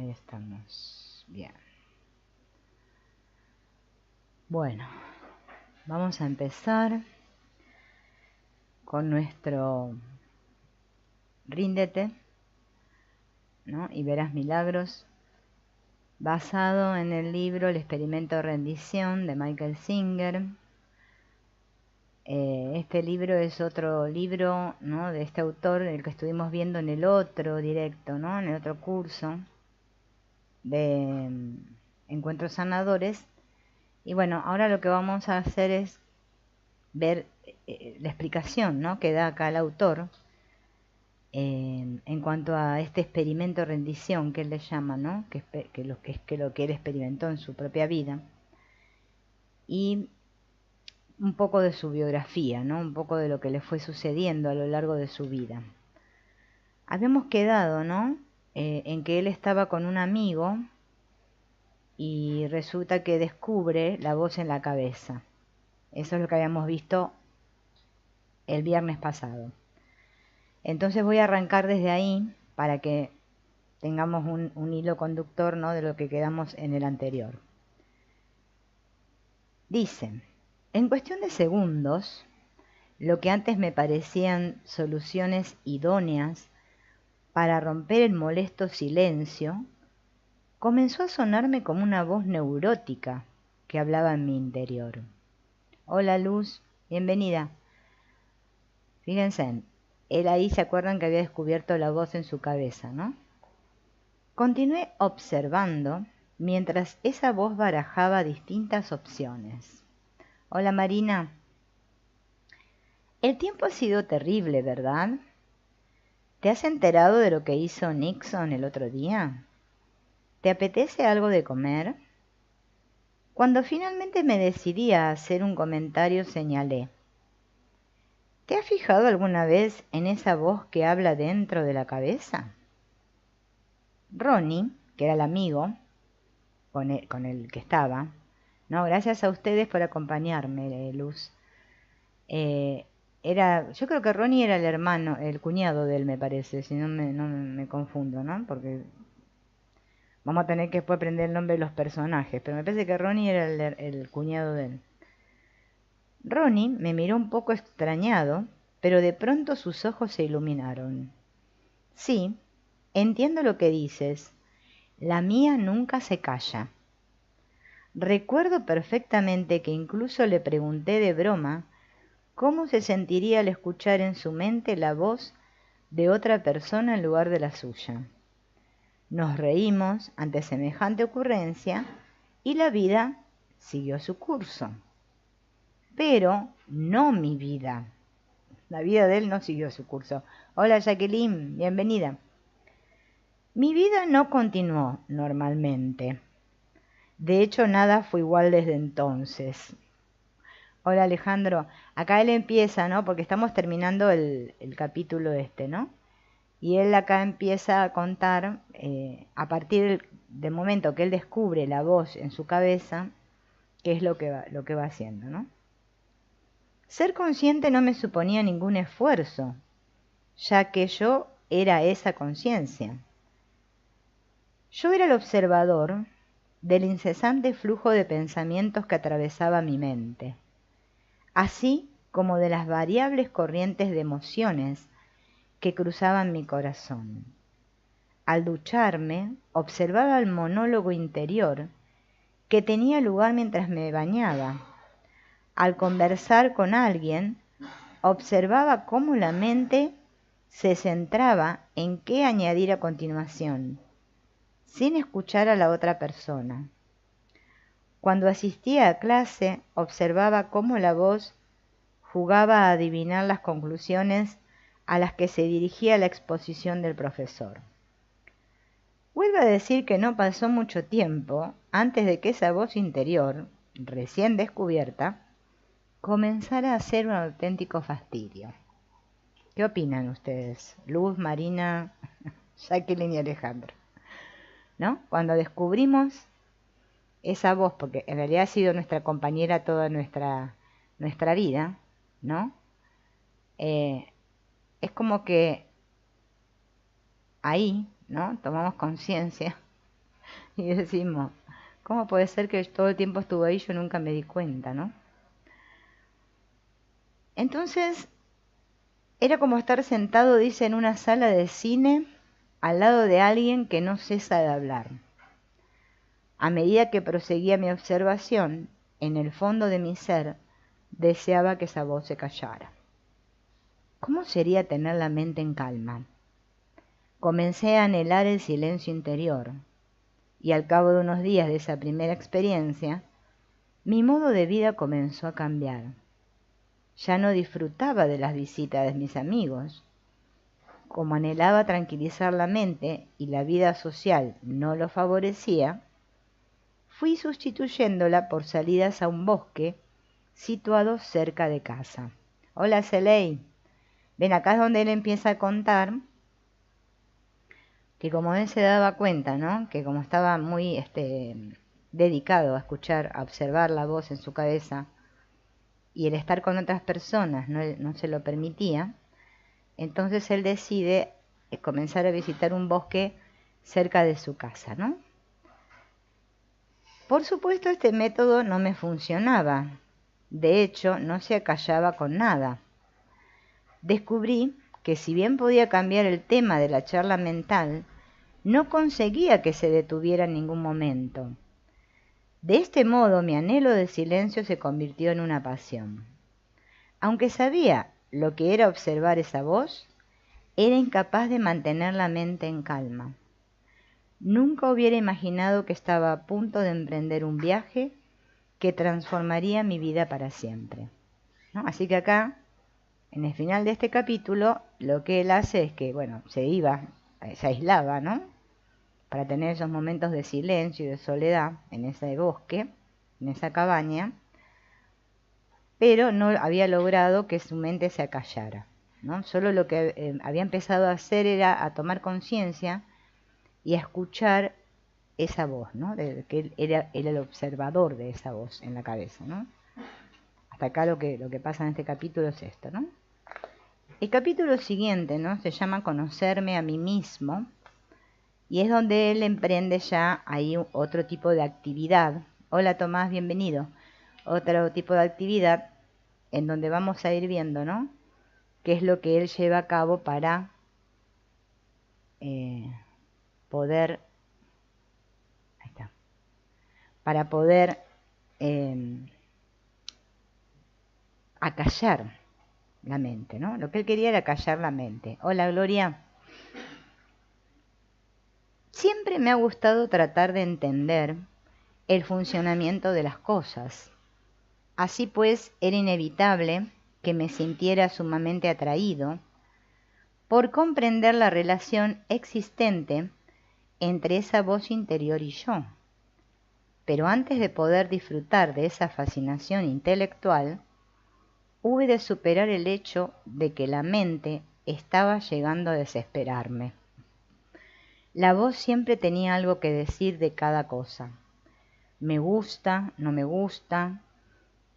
Ahí estamos. Bien. Bueno, vamos a empezar con nuestro Ríndete, ¿no? Y verás milagros, basado en el libro El experimento de rendición de Michael Singer. Este libro es otro libro, ¿no?, de este autor, el que estuvimos viendo en el otro directo, ¿no?, en el otro curso de Encuentros Sanadores. Y bueno, ahora lo que vamos a hacer es ver la explicación, ¿no?, que da acá el autor en cuanto a este experimento de rendición que él le llama, ¿no?, que lo que él experimentó en su propia vida, y un poco de su biografía, ¿no?, un poco de lo que le fue sucediendo a lo largo de su vida. Habíamos quedado, ¿no?, en que él estaba con un amigo y resulta que descubre la voz en la cabeza. Eso es lo que habíamos visto el viernes pasado. Entonces voy a arrancar desde ahí para que tengamos un hilo conductor, ¿no?, de lo que quedamos en el anterior. Dice: en cuestión de segundos, lo que antes me parecían soluciones idóneas para romper el molesto silencio, comenzó a sonarme como una voz neurótica que hablaba en mi interior. Hola Luz, bienvenida. Fíjense, él ahí se acuerdan que había descubierto la voz en su cabeza, ¿no? Continué observando mientras esa voz barajaba distintas opciones. Hola Marina. El tiempo ha sido terrible, ¿verdad? ¿Te has enterado de lo que hizo Nixon el otro día? ¿Te apetece algo de comer? Cuando finalmente me decidí a hacer un comentario, señalé: ¿te has fijado alguna vez en esa voz que habla dentro de la cabeza? Ronnie, que era el amigo con el que estaba, no, gracias a ustedes por acompañarme, Luz. Yo creo que Ronnie era el hermano, el cuñado de él, me parece, si no me confundo, ¿no? Porque vamos a tener que después aprender el nombre de los personajes, pero me parece que Ronnie era el cuñado de él. Ronnie me miró un poco extrañado, pero de pronto sus ojos se iluminaron. Sí, entiendo lo que dices. La mía nunca se calla. Recuerdo perfectamente que incluso le pregunté de broma cómo se sentiría al escuchar en su mente la voz de otra persona en lugar de la suya. Nos reímos ante semejante ocurrencia y la vida siguió su curso. Pero no mi vida. La vida de él no siguió su curso. Hola Jacqueline, bienvenida. Mi vida no continuó normalmente. De hecho, nada fue igual desde entonces. Hola Alejandro, acá él empieza, ¿no? Porque estamos terminando el capítulo este, ¿no? Y él acá empieza a contar, a partir del momento que él descubre la voz en su cabeza, qué es lo que va haciendo, ¿no? Ser consciente no me suponía ningún esfuerzo, ya que yo era esa conciencia. Yo era el observador del incesante flujo de pensamientos que atravesaba mi mente, así como de las variables corrientes de emociones que cruzaban mi corazón. Al ducharme, observaba el monólogo interior que tenía lugar mientras me bañaba. Al conversar con alguien, observaba cómo la mente se centraba en qué añadir a continuación, sin escuchar a la otra persona. Cuando asistía a clase, observaba cómo la voz jugaba a adivinar las conclusiones a las que se dirigía la exposición del profesor. Vuelvo a decir que no pasó mucho tiempo antes de que esa voz interior, recién descubierta, comenzara a ser un auténtico fastidio. ¿Qué opinan ustedes? Luz, Marina, Jacqueline y Alejandro. ¿No? Cuando descubrimos esa voz, porque en realidad ha sido nuestra compañera toda nuestra vida, ¿no? Es como que ahí, ¿no?, tomamos conciencia Y decimos, ¿cómo puede ser que todo el tiempo estuvo ahí y yo nunca me di cuenta, ¿no? Entonces, era como estar sentado, dice, en una sala de cine al lado de alguien que no cesa de hablar. A medida que proseguía mi observación, en el fondo de mi ser, deseaba que esa voz se callara. ¿Cómo sería tener la mente en calma? Comencé a anhelar el silencio interior, y al cabo de unos días de esa primera experiencia, mi modo de vida comenzó a cambiar. Ya no disfrutaba de las visitas de mis amigos. Como anhelaba tranquilizar la mente y la vida social no lo favorecía, fui sustituyéndola por salidas a un bosque situado cerca de casa. Hola, Celey. Ven, acá es donde él empieza a contar que como él se daba cuenta, ¿no? Que como estaba muy dedicado a escuchar, a observar la voz en su cabeza, y el estar con otras personas no se lo permitía, entonces él decide comenzar a visitar un bosque cerca de su casa, ¿no? Por supuesto, este método no me funcionaba. De hecho, no se acallaba con nada. Descubrí que si bien podía cambiar el tema de la charla mental, no conseguía que se detuviera en ningún momento. De este modo, mi anhelo de silencio se convirtió en una pasión. Aunque sabía lo que era observar esa voz, era incapaz de mantener la mente en calma. Nunca hubiera imaginado que estaba a punto de emprender un viaje que transformaría mi vida para siempre, ¿no? Así que acá, en el final de este capítulo, lo que él hace es que, bueno, se aislaba, ¿no? Para tener esos momentos de silencio y de soledad en ese bosque, en esa cabaña, pero no había logrado que su mente se acallara, ¿no? Solo lo que había empezado a hacer era a tomar conciencia y a escuchar esa voz, ¿no? De que él era el observador de esa voz en la cabeza, ¿no? Hasta acá lo que pasa en este capítulo es esto, ¿no? El capítulo siguiente, ¿no? Se llama Conocerme a mí mismo, y es donde él emprende ya ahí otro tipo de actividad. Hola Tomás, bienvenido. Otro tipo de actividad en donde vamos a ir viendo, ¿no? Qué es lo que él lleva a cabo para poder, ahí está, para poder acallar la mente, ¿no? Lo que él quería era callar la mente. Hola Gloria. Siempre me ha gustado tratar de entender el funcionamiento de las cosas. Así pues, era inevitable que me sintiera sumamente atraído por comprender la relación existente entre esa voz interior y yo. Pero antes de poder disfrutar de esa fascinación intelectual, hube de superar el hecho de que la mente estaba llegando a desesperarme. La voz siempre tenía algo que decir de cada cosa. Me gusta, no me gusta,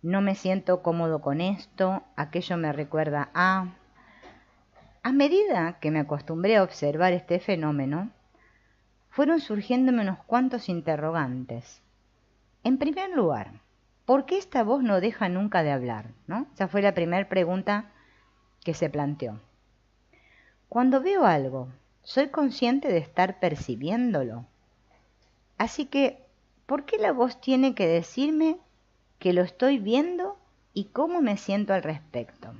no me siento cómodo con esto, aquello me recuerda a... A medida que me acostumbré a observar este fenómeno, fueron surgiéndome unos cuantos interrogantes. En primer lugar, ¿por qué esta voz no deja nunca de hablar? ¿No? Esa fue la primera pregunta que se planteó. Cuando veo algo, ¿soy consciente de estar percibiéndolo? Así que, ¿por qué la voz tiene que decirme que lo estoy viendo y cómo me siento al respecto?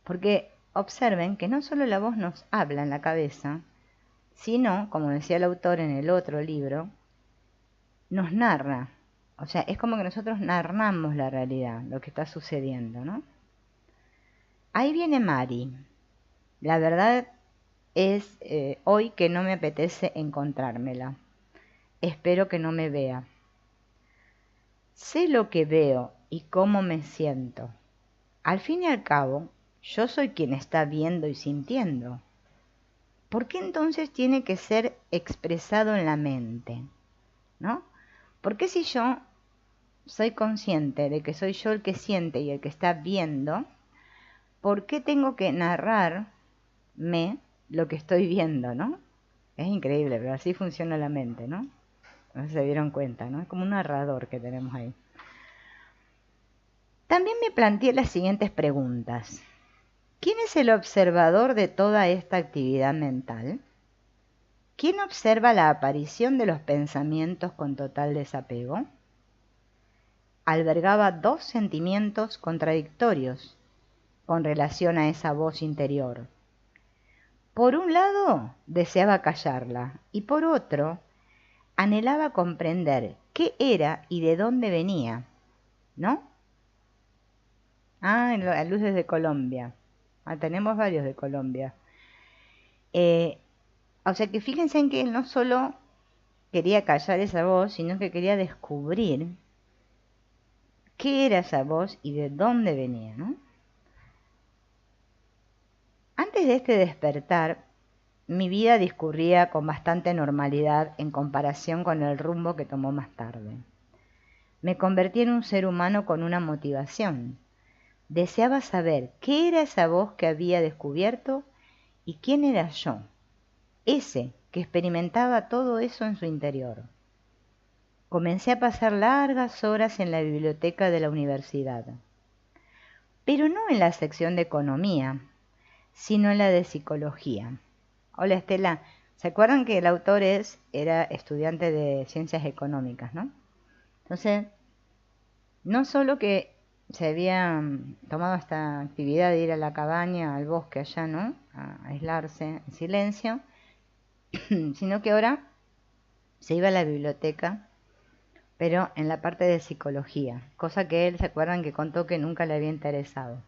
Porque observen que no solo la voz nos habla en la cabeza, sino, como decía el autor en el otro libro, nos narra. O sea, es como que nosotros narramos la realidad, lo que está sucediendo, ¿no? Ahí viene Mari. La verdad es hoy que no me apetece encontrármela. Espero que no me vea. Sé lo que veo y cómo me siento. Al fin y al cabo, yo soy quien está viendo y sintiendo. ¿Por qué entonces tiene que ser expresado en la mente? ¿No? ¿Por qué si yo soy consciente de que soy yo el que siente y el que está viendo, por qué tengo que narrarme lo que estoy viendo, ¿no? Es increíble, pero así funciona la mente, ¿no? No sé si se dieron cuenta, ¿no? Es como un narrador que tenemos ahí. También me planteé las siguientes preguntas. ¿Quién es el observador de toda esta actividad mental? ¿Quién observa la aparición de los pensamientos con total desapego? Albergaba dos sentimientos contradictorios con relación a esa voz interior. Por un lado, deseaba callarla y por otro, anhelaba comprender qué era y de dónde venía, ¿no? A luz desde Colombia. Tenemos varios de Colombia. O sea que fíjense en que él no solo quería callar esa voz, sino que quería descubrir qué era esa voz y de dónde venía, ¿no? Antes de este despertar, mi vida discurría con bastante normalidad en comparación con el rumbo que tomó más tarde. Me convertí en un ser humano con una motivación. Deseaba saber qué era esa voz que había descubierto y quién era yo, ese que experimentaba todo eso en su interior. Comencé a pasar largas horas en la biblioteca de la universidad, pero no en la sección de economía, sino en la de psicología. Hola Estela, ¿se acuerdan que el autor era estudiante de ciencias económicas, ¿no? Entonces, no solo que se había tomado esta actividad de ir a la cabaña, al bosque allá, ¿no? A aislarse en silencio, sino que ahora se iba a la biblioteca, pero en la parte de psicología, cosa que él, ¿se acuerdan que contó que nunca le había interesado?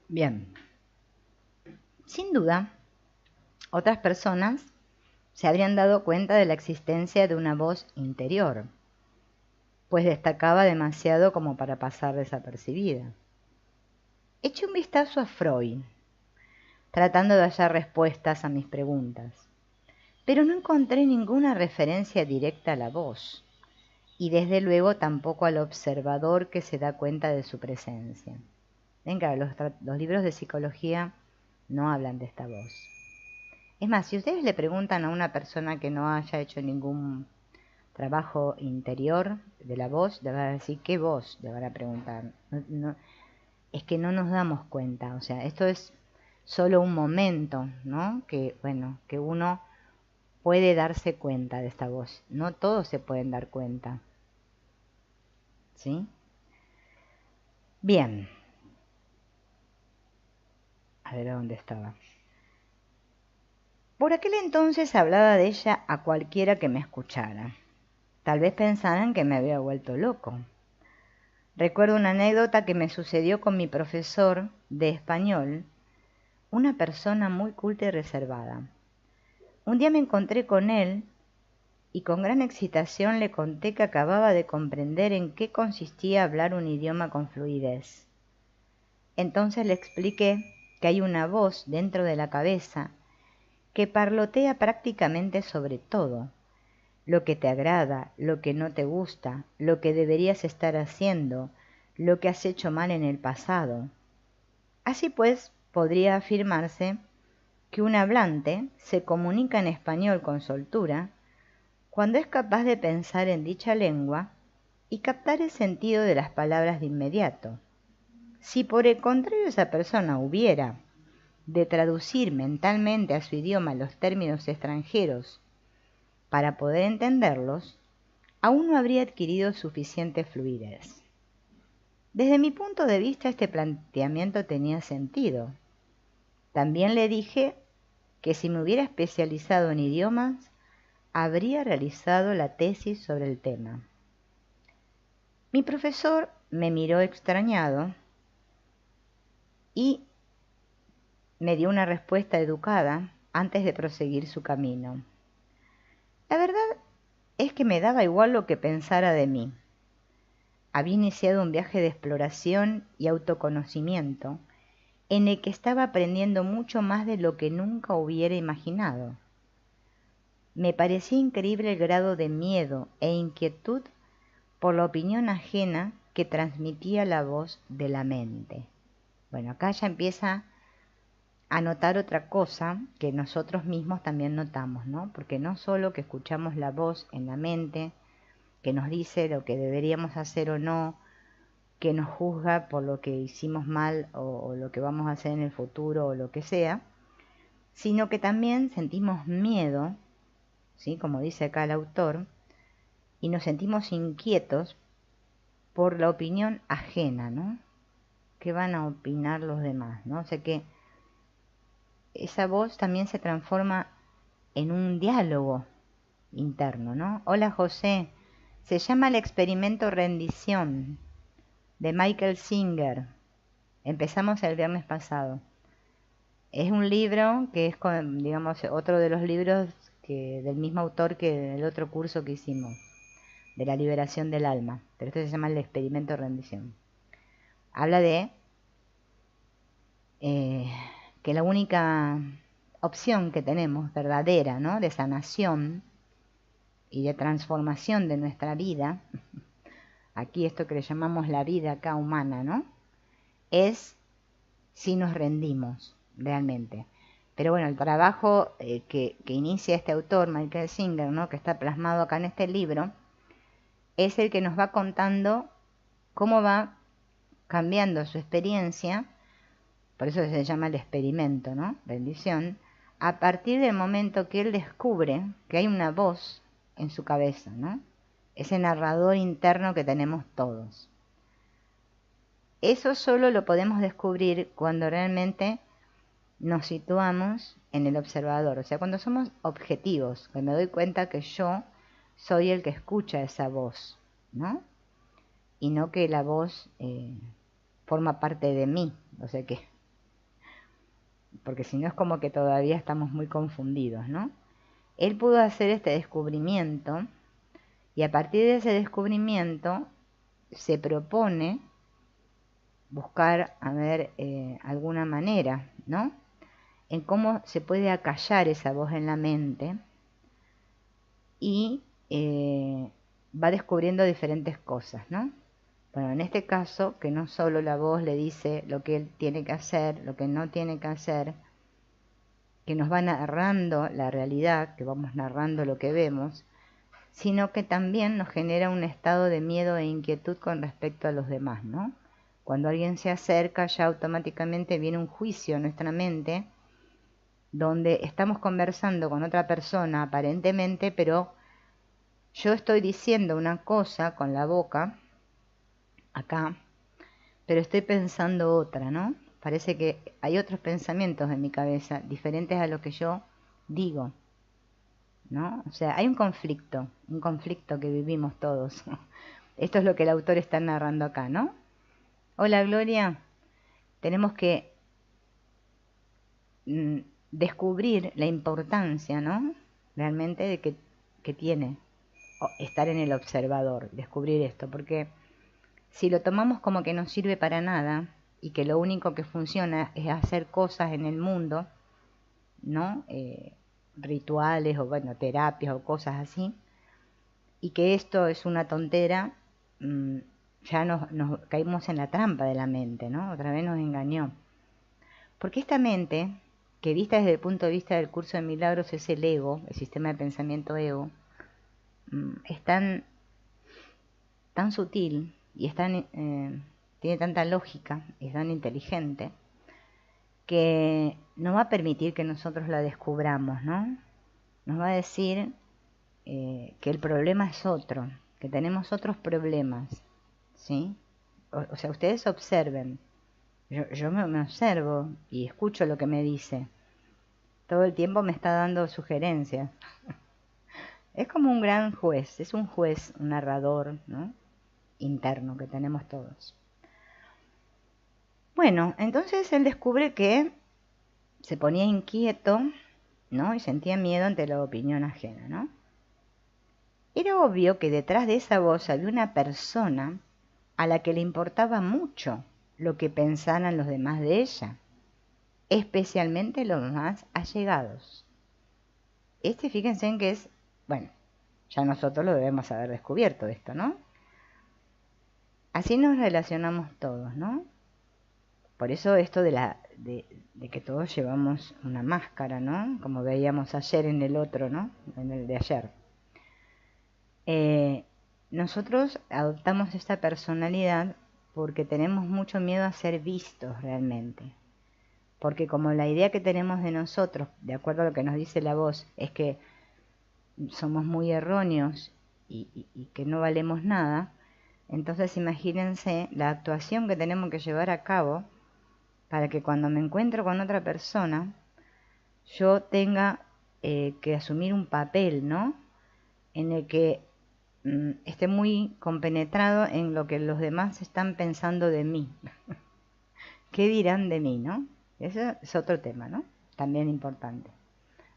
Bien, sin duda, otras personas se habrían dado cuenta de la existencia de una voz interior, pues destacaba demasiado como para pasar desapercibida. Eché un vistazo a Freud, tratando de hallar respuestas a mis preguntas, pero no encontré ninguna referencia directa a la voz, y desde luego tampoco al observador que se da cuenta de su presencia. Venga, los libros de psicología no hablan de esta voz. Es más, si ustedes le preguntan a una persona que no haya hecho ningún trabajo interior de la voz, le van a decir, ¿qué voz? Le van a preguntar. Es que no nos damos cuenta, o sea, esto es solo un momento, ¿no? Que, bueno, que uno puede darse cuenta de esta voz. No todos se pueden dar cuenta. ¿Sí? Bien. A ver a dónde estaba. Por aquel entonces hablaba de ella a cualquiera que me escuchara. Tal vez pensaran que me había vuelto loco. Recuerdo una anécdota que me sucedió con mi profesor de español, una persona muy culta y reservada. Un día me encontré con él y con gran excitación le conté que acababa de comprender en qué consistía hablar un idioma con fluidez. Entonces le expliqué que hay una voz dentro de la cabeza que parlotea prácticamente sobre todo, lo que te agrada, lo que no te gusta, lo que deberías estar haciendo, lo que has hecho mal en el pasado. Así pues, podría afirmarse que un hablante se comunica en español con soltura cuando es capaz de pensar en dicha lengua y captar el sentido de las palabras de inmediato. Si por el contrario esa persona hubiera de traducir mentalmente a su idioma los términos extranjeros para poder entenderlos, aún no habría adquirido suficiente fluidez. Desde mi punto de vista, este planteamiento tenía sentido. También le dije que si me hubiera especializado en idiomas, habría realizado la tesis sobre el tema. Mi profesor me miró extrañado y me dio una respuesta educada antes de proseguir su camino. La verdad es que me daba igual lo que pensara de mí. Había iniciado un viaje de exploración y autoconocimiento en el que estaba aprendiendo mucho más de lo que nunca hubiera imaginado. Me parecía increíble el grado de miedo e inquietud por la opinión ajena que transmitía la voz de la mente. Bueno, acá ya empieza a notar otra cosa que nosotros mismos también notamos, ¿no? Porque no solo que escuchamos la voz en la mente, que nos dice lo que deberíamos hacer o no, que nos juzga por lo que hicimos mal o lo que vamos a hacer en el futuro o lo que sea, sino que también sentimos miedo, ¿sí? Como dice acá el autor, y nos sentimos inquietos por la opinión ajena, ¿no? ¿Qué van a opinar los demás, ¿no? O sea que esa voz también se transforma en un diálogo interno, ¿no? Hola José, se llama El experimento rendición de Michael Singer. Empezamos el viernes pasado. Es un libro que es, digamos, otro de los libros del mismo autor que el otro curso que hicimos, de la liberación del alma. Pero este se llama El experimento rendición. Habla de que la única opción que tenemos verdadera, ¿no? De sanación y de transformación de nuestra vida, aquí esto que le llamamos la vida acá humana, ¿no? Es si nos rendimos realmente. Pero bueno, el trabajo que inicia este autor, Michael Singer, ¿no? Que está plasmado acá en este libro, es el que nos va contando cómo va cambiando su experiencia, por eso se llama el experimento, ¿no? Rendición, a partir del momento que él descubre que hay una voz en su cabeza, ¿no? Ese narrador interno que tenemos todos. Eso solo lo podemos descubrir cuando realmente nos situamos en el observador, o sea, cuando somos objetivos, que me doy cuenta que yo soy el que escucha esa voz, ¿no? Y no que la voz forma parte de mí, o sea que, porque si no es como que todavía estamos muy confundidos, ¿no? Él pudo hacer este descubrimiento y a partir de ese descubrimiento se propone buscar, a ver, alguna manera, ¿no? En cómo se puede acallar esa voz en la mente y va descubriendo diferentes cosas, ¿no? Bueno, en este caso, que no solo la voz le dice lo que él tiene que hacer, lo que no tiene que hacer, que nos va narrando la realidad, que vamos narrando lo que vemos, sino que también nos genera un estado de miedo e inquietud con respecto a los demás, ¿no? Cuando alguien se acerca, ya automáticamente viene un juicio en nuestra mente, donde estamos conversando con otra persona aparentemente, pero yo estoy diciendo una cosa con la boca, acá, pero estoy pensando otra, ¿no? Parece que hay otros pensamientos en mi cabeza, diferentes a lo que yo digo, ¿no? O sea, hay un conflicto que vivimos todos. Esto es lo que el autor está narrando acá, ¿no? Hola Gloria, tenemos que descubrir la importancia, ¿no? Realmente de que tiene estar en el observador, descubrir esto, porque si lo tomamos como que no sirve para nada y que lo único que funciona es hacer cosas en el mundo, ¿no? Rituales o bueno, terapias o cosas así, y que esto es una tontera, ya nos caímos en la trampa de la mente, ¿no? Otra vez nos engañó. Porque esta mente, que vista desde el punto de vista del curso de milagros es el ego, el sistema de pensamiento ego, es tan sutil y es tiene tanta lógica, es tan inteligente, que no va a permitir que nosotros la descubramos, ¿no? Nos va a decir que el problema es otro, que tenemos otros problemas, ¿sí? O sea, ustedes observen, yo me observo y escucho lo que me dice, todo el tiempo me está dando sugerencias. Es como un gran juez, es un juez, un narrador, ¿no? Interno que tenemos todos. Bueno, entonces él descubre que se ponía inquieto, ¿no? Y sentía miedo ante la opinión ajena, ¿no? Era obvio que detrás de esa voz había una persona a la que le importaba mucho lo que pensaran los demás de ella, especialmente los más allegados. Fíjense en que es, bueno, ya nosotros lo debemos haber descubierto esto, ¿no? Así nos relacionamos todos, ¿no? Por eso esto de que todos llevamos una máscara, ¿no? Como veíamos ayer en el otro, ¿no? En el de ayer. Nosotros adoptamos esta personalidad porque tenemos mucho miedo a ser vistos realmente. Porque como la idea que tenemos de nosotros, de acuerdo a lo que nos dice la voz, es que somos muy erróneos y que no valemos nada, entonces imagínense la actuación que tenemos que llevar a cabo para que cuando me encuentro con otra persona, yo tenga que asumir un papel, ¿no? En el que esté muy compenetrado en lo que los demás están pensando de mí. ¿Qué dirán de mí, no? Ese es otro tema, ¿no? También importante.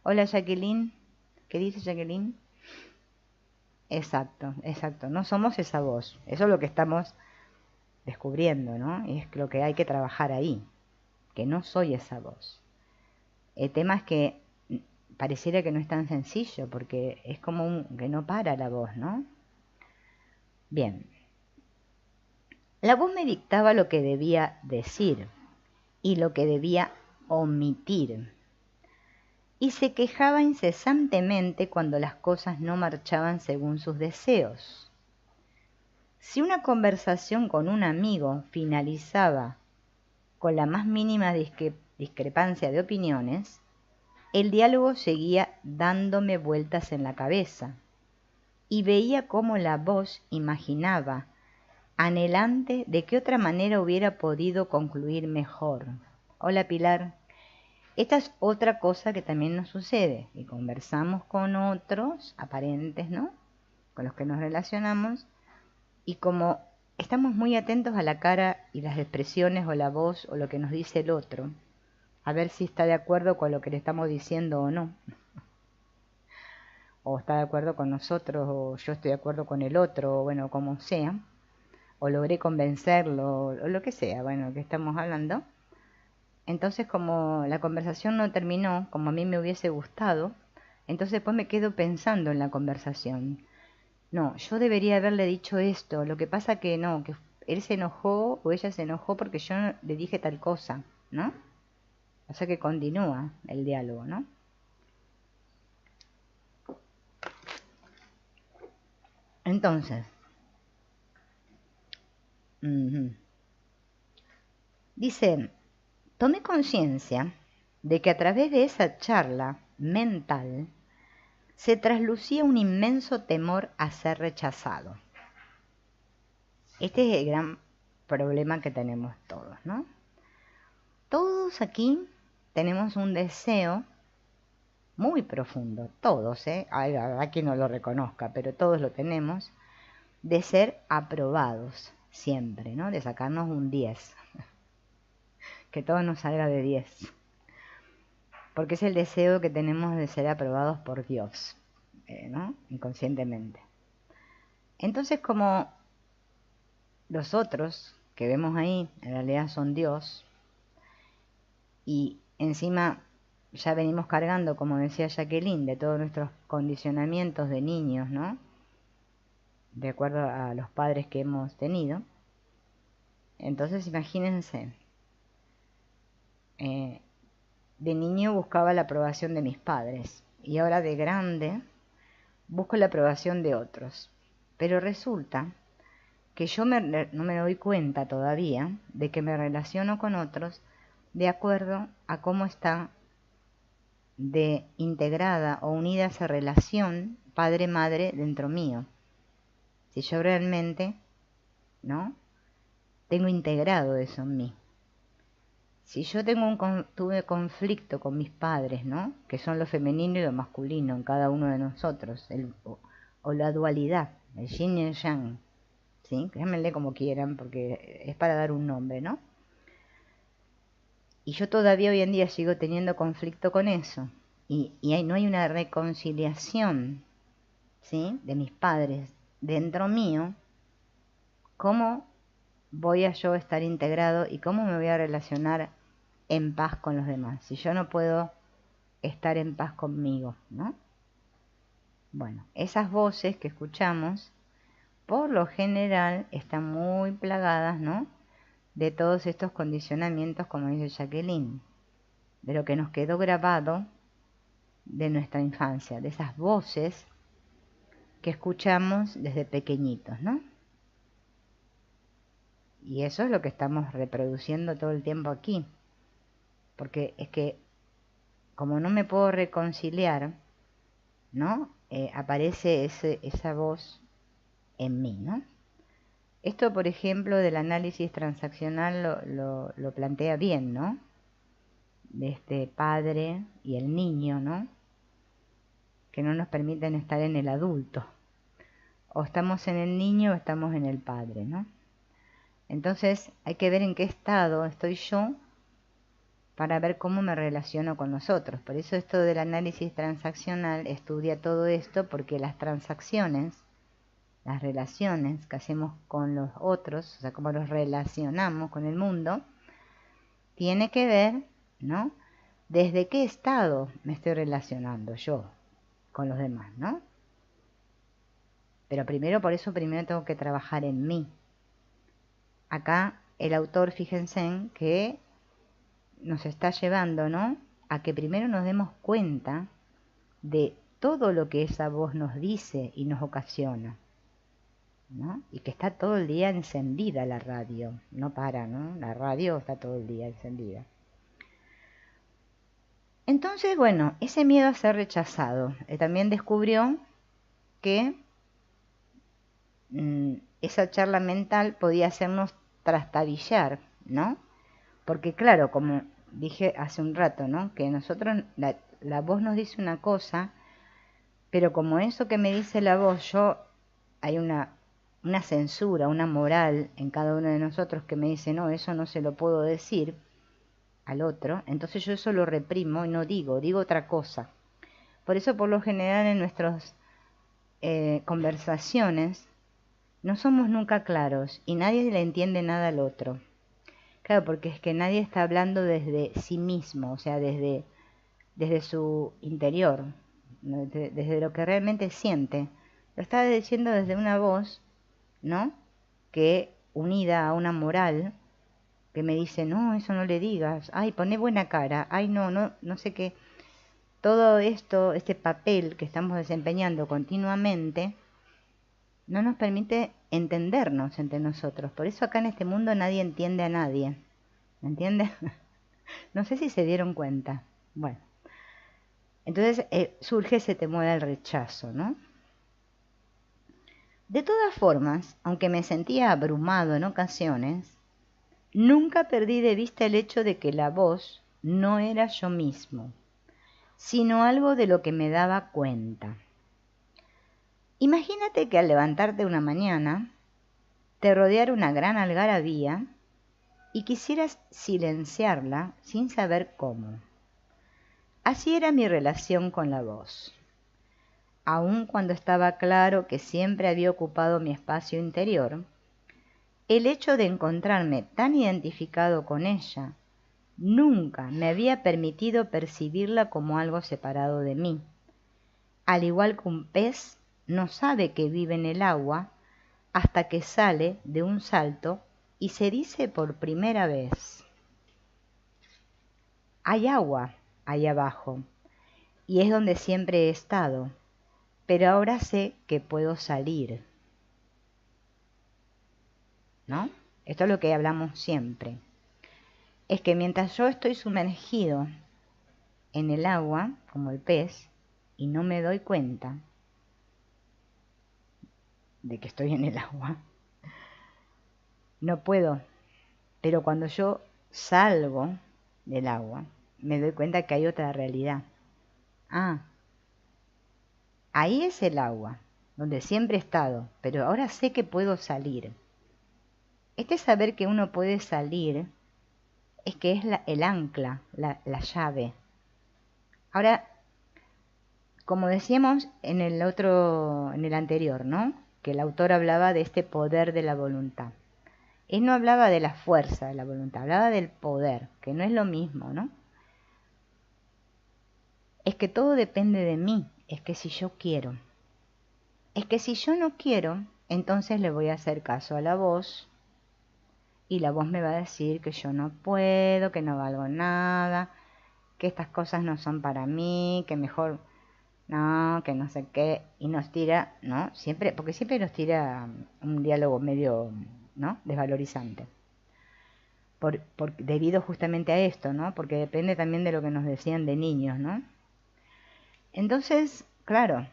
Hola Jacqueline, ¿qué dice Jacqueline? Exacto, exacto. No somos esa voz. Eso es lo que estamos descubriendo, ¿no? Y es lo que hay que trabajar ahí. Que no soy esa voz. El tema es que pareciera que no es tan sencillo, porque es como que no para la voz, ¿no? Bien. La voz me dictaba lo que debía decir y lo que debía omitir. Y se quejaba incesantemente cuando las cosas no marchaban según sus deseos. Si una conversación con un amigo finalizaba con la más mínima discrepancia de opiniones, el diálogo seguía dándome vueltas en la cabeza y veía cómo la voz imaginaba, anhelante de qué otra manera hubiera podido concluir mejor. Hola Pilar. Esta es otra cosa que también nos sucede, y conversamos con otros aparentes, ¿no? Con los que nos relacionamos, y como estamos muy atentos a la cara y las expresiones o la voz o lo que nos dice el otro, a ver si está de acuerdo con lo que le estamos diciendo o no, o está de acuerdo con nosotros, o yo estoy de acuerdo con el otro, o bueno, como sea, o logré convencerlo, o lo que sea, bueno, que estamos hablando. Entonces, como la conversación no terminó como a mí me hubiese gustado, entonces después me quedo pensando en la conversación. No, yo debería haberle dicho esto, lo que pasa que no, que él se enojó o ella se enojó porque yo le dije tal cosa, ¿no? O sea que continúa el diálogo, ¿no? Entonces, dice, tomé conciencia de que a través de esa charla mental se traslucía un inmenso temor a ser rechazado. Este es el gran problema que tenemos todos, ¿no? Todos aquí tenemos un deseo muy profundo, todos, Hay quien no lo reconozca, pero todos lo tenemos, de ser aprobados siempre, ¿no? De sacarnos un 10, que todo nos salga de 10, porque es el deseo que tenemos de ser aprobados por Dios, ¿no? Inconscientemente. Entonces, como los otros que vemos ahí en realidad son Dios, y encima ya venimos cargando, como decía Jacqueline, de todos nuestros condicionamientos de niños, ¿no? De acuerdo a los padres que hemos tenido. Entonces imagínense, de niño buscaba la aprobación de mis padres y ahora de grande busco la aprobación de otros. Pero resulta que yo no me doy cuenta todavía de que me relaciono con otros de acuerdo a cómo está de integrada o unida esa relación padre-madre dentro mío. Si yo realmente, ¿no? Tengo integrado eso en mí. Si yo tuve conflicto con mis padres, ¿no? Que son lo femenino y lo masculino en cada uno de nosotros, o la dualidad, el yin y el yang, ¿sí? Llámenle como quieran porque es para dar un nombre, ¿no? Y yo todavía hoy en día sigo teniendo conflicto con eso. Y no hay una reconciliación, ¿sí? De mis padres dentro mío. ¿Cómo voy a yo estar integrado y cómo me voy a relacionar en paz con los demás si yo no puedo estar en paz conmigo, ¿no? Bueno, esas voces que escuchamos por lo general están muy plagadas, ¿no? de todos estos condicionamientos, como dice Jacqueline, de lo que nos quedó grabado de nuestra infancia, de esas voces que escuchamos desde pequeñitos, ¿no? Y eso es lo que estamos reproduciendo todo el tiempo aquí. Porque es que como no me puedo reconciliar, ¿no? Aparece esa voz en mí, ¿no? Esto, por ejemplo, del análisis transaccional lo plantea bien, ¿no? De este padre y el niño, ¿no? Que no nos permiten estar en el adulto. O estamos en el niño o estamos en el padre, ¿no? Entonces hay que ver en qué estado estoy yo para ver cómo me relaciono con los otros. Por eso esto del análisis transaccional estudia todo esto, porque las transacciones, las relaciones que hacemos con los otros, o sea, cómo los relacionamos con el mundo, tiene que ver, ¿no? Desde qué estado me estoy relacionando yo con los demás, ¿no? Pero primero, por eso primero tengo que trabajar en mí. Acá el autor, fíjense, que nos está llevando, ¿no? A que primero nos demos cuenta de todo lo que esa voz nos dice y nos ocasiona, ¿no? Y que está todo el día encendida la radio, no para, ¿no? La radio está todo el día encendida. Entonces, bueno, ese miedo a ser rechazado, también descubrió que esa charla mental podía hacernos trastabillar, ¿no? Porque claro, como dije hace un rato, ¿no? Que nosotros, la voz nos dice una cosa, pero como eso que me dice la voz, hay una censura, una moral en cada uno de nosotros que me dice, no, eso no se lo puedo decir al otro, entonces yo eso lo reprimo y no digo otra cosa. Por eso, por lo general, en nuestras conversaciones no somos nunca claros y nadie le entiende nada al otro. Claro, porque es que nadie está hablando desde sí mismo, o sea, desde su interior, desde lo que realmente siente. Lo está diciendo desde una voz, ¿no? Que unida a una moral que me dice, no, eso no le digas, ay, poné buena cara, ay, no sé qué. Todo esto, este papel que estamos desempeñando continuamente, no nos permite entendernos entre nosotros. Por eso acá en este mundo nadie entiende a nadie. ¿Me entiendes? No sé si se dieron cuenta. Bueno, entonces surge ese temor al rechazo, ¿no? De todas formas, aunque me sentía abrumado en ocasiones, nunca perdí de vista el hecho de que la voz no era yo mismo, sino algo de lo que me daba cuenta. Imagínate que al levantarte una mañana, te rodeara una gran algarabía y quisieras silenciarla sin saber cómo. Así era mi relación con la voz. Aun cuando estaba claro que siempre había ocupado mi espacio interior, el hecho de encontrarme tan identificado con ella nunca me había permitido percibirla como algo separado de mí. Al igual que un pez no sabe que vive en el agua hasta que sale de un salto y se dice por primera vez: hay agua ahí abajo, y es donde siempre he estado, pero ahora sé que puedo salir, ¿no? Esto es lo que hablamos siempre. Es que mientras yo estoy sumergido en el agua, como el pez, y no me doy cuenta de que estoy en el agua, no puedo. Pero cuando yo salgo del agua, me doy cuenta que hay otra realidad. Ah, ahí es el agua, donde siempre he estado, pero ahora sé que puedo salir. Este saber que uno puede salir es que es el ancla, la llave. Ahora, como decíamos en el anterior, ¿no? Que el autor hablaba de este poder de la voluntad. Él no hablaba de la fuerza de la voluntad, hablaba del poder, que no es lo mismo, ¿no? Es que todo depende de mí, es que si yo quiero. Es que si yo no quiero, entonces le voy a hacer caso a la voz y la voz me va a decir que yo no puedo, que no valgo nada, que estas cosas no son para mí, que mejor no, que no sé qué, y nos tira, ¿no? Siempre, porque siempre nos tira un diálogo medio, ¿no? Desvalorizante. Debido justamente a esto, ¿no? Porque depende también de lo que nos decían de niños, ¿no? Entonces, claro,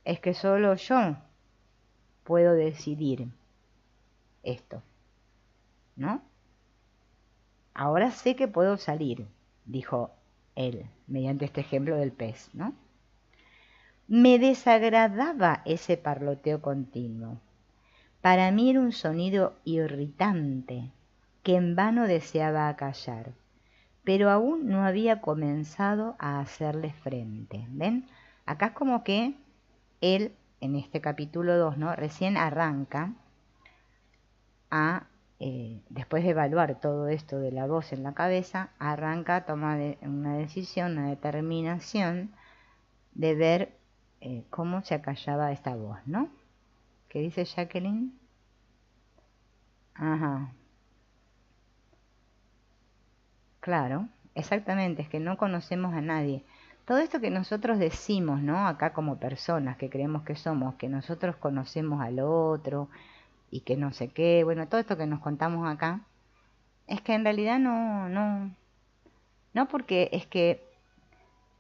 es que solo yo puedo decidir esto, ¿no? Ahora sé que puedo salir, dijo él, mediante este ejemplo del pez, ¿no? Me desagradaba ese parloteo continuo. Para mí era un sonido irritante que en vano deseaba acallar, pero aún no había comenzado a hacerle frente. ¿Ven? Acá es como que él, en este capítulo 2, ¿no? Recién arranca a, después de evaluar todo esto de la voz en la cabeza, arranca a tomar una decisión, una determinación de ver cómo se acallaba esta voz, ¿no? ¿Qué dice Jacqueline? Ajá, claro, exactamente, es que no conocemos a nadie. Todo esto que nosotros decimos, ¿no? Acá como personas que creemos que somos, que nosotros conocemos al otro y que no sé qué, bueno, todo esto que nos contamos acá, es que en realidad no porque es que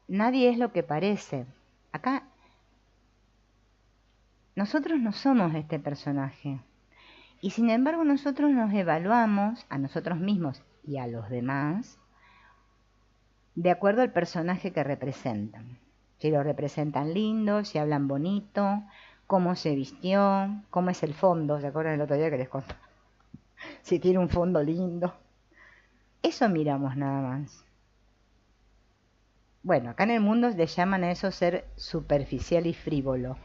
nadie es lo que parece. Acá nosotros no somos este personaje. Y sin embargo nosotros nos evaluamos a nosotros mismos y a los demás de acuerdo al personaje que representan. Si lo representan lindo, si hablan bonito, cómo se vistió, cómo es el fondo, ¿se acuerdan el otro día que les conté? Si tiene un fondo lindo. Eso miramos nada más. Bueno, acá en el mundo le llaman a eso ser superficial y frívolo.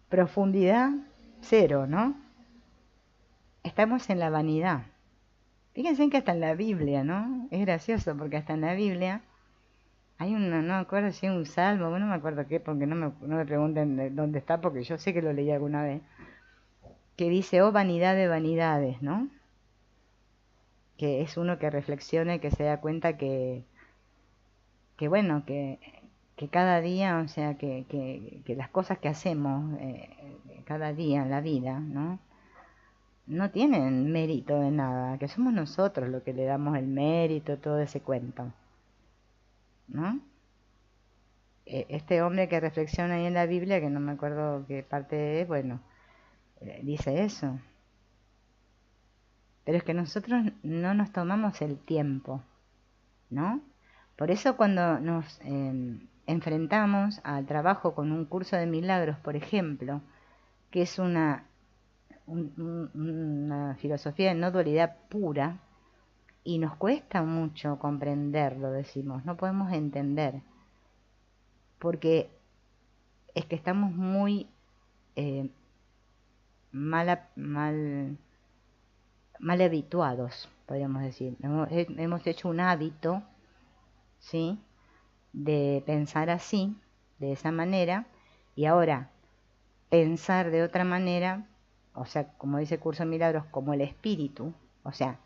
Profundidad, cero, ¿no? Estamos en la vanidad. Fíjense que hasta en la Biblia, ¿no? Es gracioso porque hasta en la Biblia hay una, no me acuerdo si es un salmo, bueno, no me acuerdo qué, porque no me pregunten de dónde está, porque yo sé que lo leí alguna vez, que dice, oh vanidad de vanidades, ¿no? Que es uno que reflexiona y que se da cuenta que bueno, que cada día, o sea, que las cosas que hacemos cada día en la vida, ¿no? No tienen mérito de nada, que somos nosotros los que le damos el mérito, todo ese cuento, ¿no? Este hombre que reflexiona ahí en la Biblia, que no me acuerdo qué parte es, bueno, dice eso. Pero es que nosotros no nos tomamos el tiempo, ¿no? Por eso cuando nos enfrentamos al trabajo con un curso de milagros, por ejemplo, que es una filosofía de no dualidad pura, y nos cuesta mucho comprenderlo, decimos, no podemos entender, porque es que estamos muy eh, mal, mal habituados, podríamos decir. Hemos hecho un hábito, ¿sí? De pensar así, de esa manera, y ahora pensar de otra manera, o sea, como dice Curso de Milagros, como el espíritu, o sea,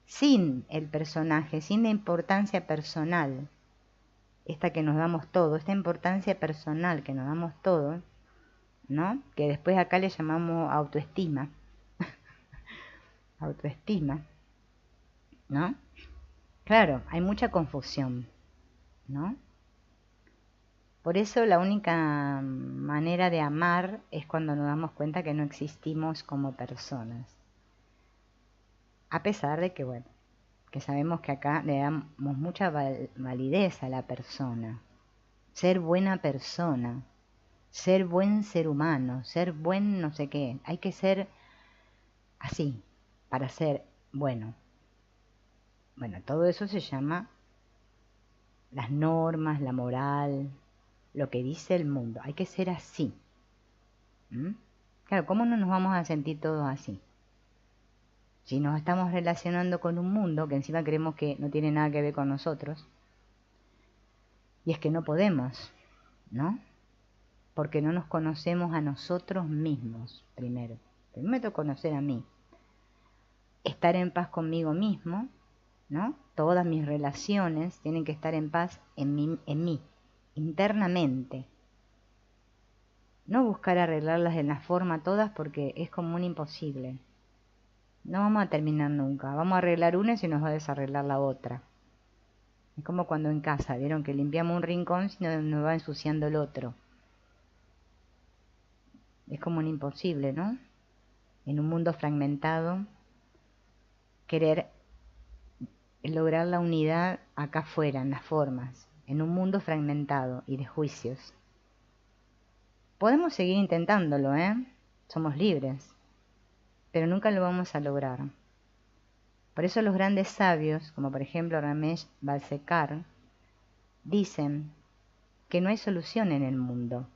sin el personaje, sin la importancia personal, esta que nos damos todo, esta importancia personal que nos damos todo, ¿no? Que después acá le llamamos autoestima, autoestima, ¿no? Claro, hay mucha confusión, ¿no? Por eso la única manera de amar es cuando nos damos cuenta que no existimos como personas. A pesar de que, bueno, que sabemos que acá le damos mucha validez a la persona. Ser buena persona, ser buen ser humano, ser buen no sé qué. Hay que ser así para ser bueno. Bueno, todo eso se llama las normas, la moral, lo que dice el mundo. Hay que ser así. ¿Mm? Claro, ¿cómo no nos vamos a sentir todos así? Si nos estamos relacionando con un mundo que encima creemos que no tiene nada que ver con nosotros, y es que no podemos, ¿no? Porque no nos conocemos a nosotros mismos primero. Primero me tengo que conocer a mí. Estar en paz conmigo mismo, ¿no? Todas mis relaciones tienen que estar en paz en mí, internamente. No buscar arreglarlas en la forma todas porque es como un imposible. No vamos a terminar nunca. Vamos a arreglar una y se nos va a desarreglar la otra. Es como cuando en casa, vieron que limpiamos un rincón y nos va ensuciando el otro. Es como un imposible, ¿no? En un mundo fragmentado, querer lograr la unidad acá afuera, en las formas, en un mundo fragmentado y de juicios. Podemos seguir intentándolo, ¿eh? Somos libres, pero nunca lo vamos a lograr. Por eso los grandes sabios, como por ejemplo Ramesh Balsekar, dicen que no hay solución en el mundo.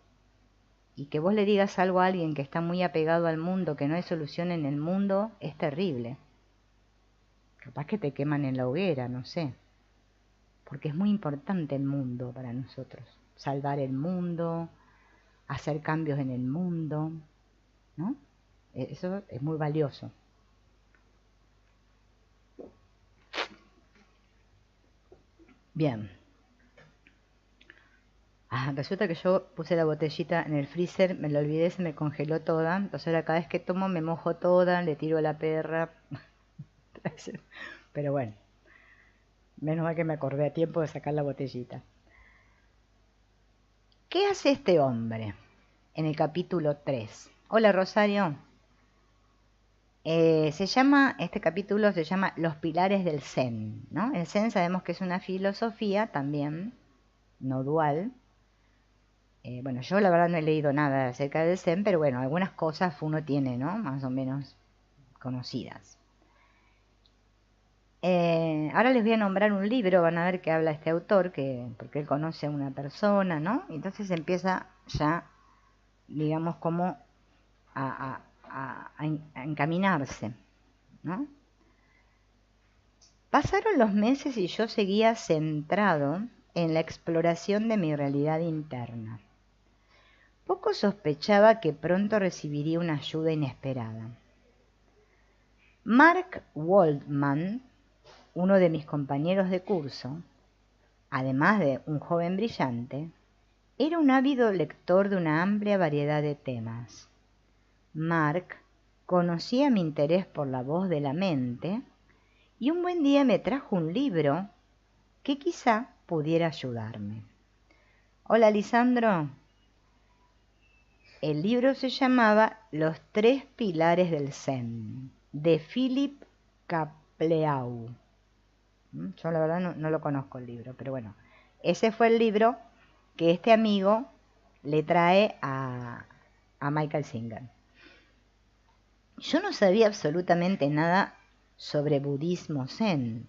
Y que vos le digas algo a alguien que está muy apegado al mundo, que no hay solución en el mundo, es terrible. Capaz que te queman en la hoguera, no sé. Porque es muy importante el mundo para nosotros. Salvar el mundo, hacer cambios en el mundo, ¿no? Eso es muy valioso. Bien. Resulta que yo puse la botellita en el freezer, me la olvidé, se me congeló toda. Entonces ahora cada vez que tomo me mojo toda, le tiro a la perra. Pero bueno, menos mal que me acordé a tiempo de sacar la botellita. ¿Qué hace este hombre en el capítulo 3? Hola Rosario. Este capítulo se llama Los pilares del Zen, ¿no? El Zen sabemos que es una filosofía también, no dual. Bueno, yo la verdad no he leído nada acerca del Zen, pero bueno, algunas cosas uno tiene, ¿no? Más o menos conocidas. Ahora les voy a nombrar un libro, van a ver que habla este autor, porque él conoce a una persona, ¿no? Entonces empieza ya, digamos, como a encaminarse, ¿no? Pasaron los meses y yo seguía centrado en la exploración de mi realidad interna. Poco sospechaba que pronto recibiría una ayuda inesperada. Mark Waldman, uno de mis compañeros de curso, además de un joven brillante, era un ávido lector de una amplia variedad de temas. Mark conocía mi interés por la voz de la mente y un buen día me trajo un libro que quizá pudiera ayudarme. Hola, Lisandro. El libro se llamaba Los tres pilares del Zen, de Philip Kapleau. Yo la verdad no lo conozco el libro, pero bueno, ese fue el libro que este amigo le trae a Michael Singer. Yo no sabía absolutamente nada sobre budismo zen,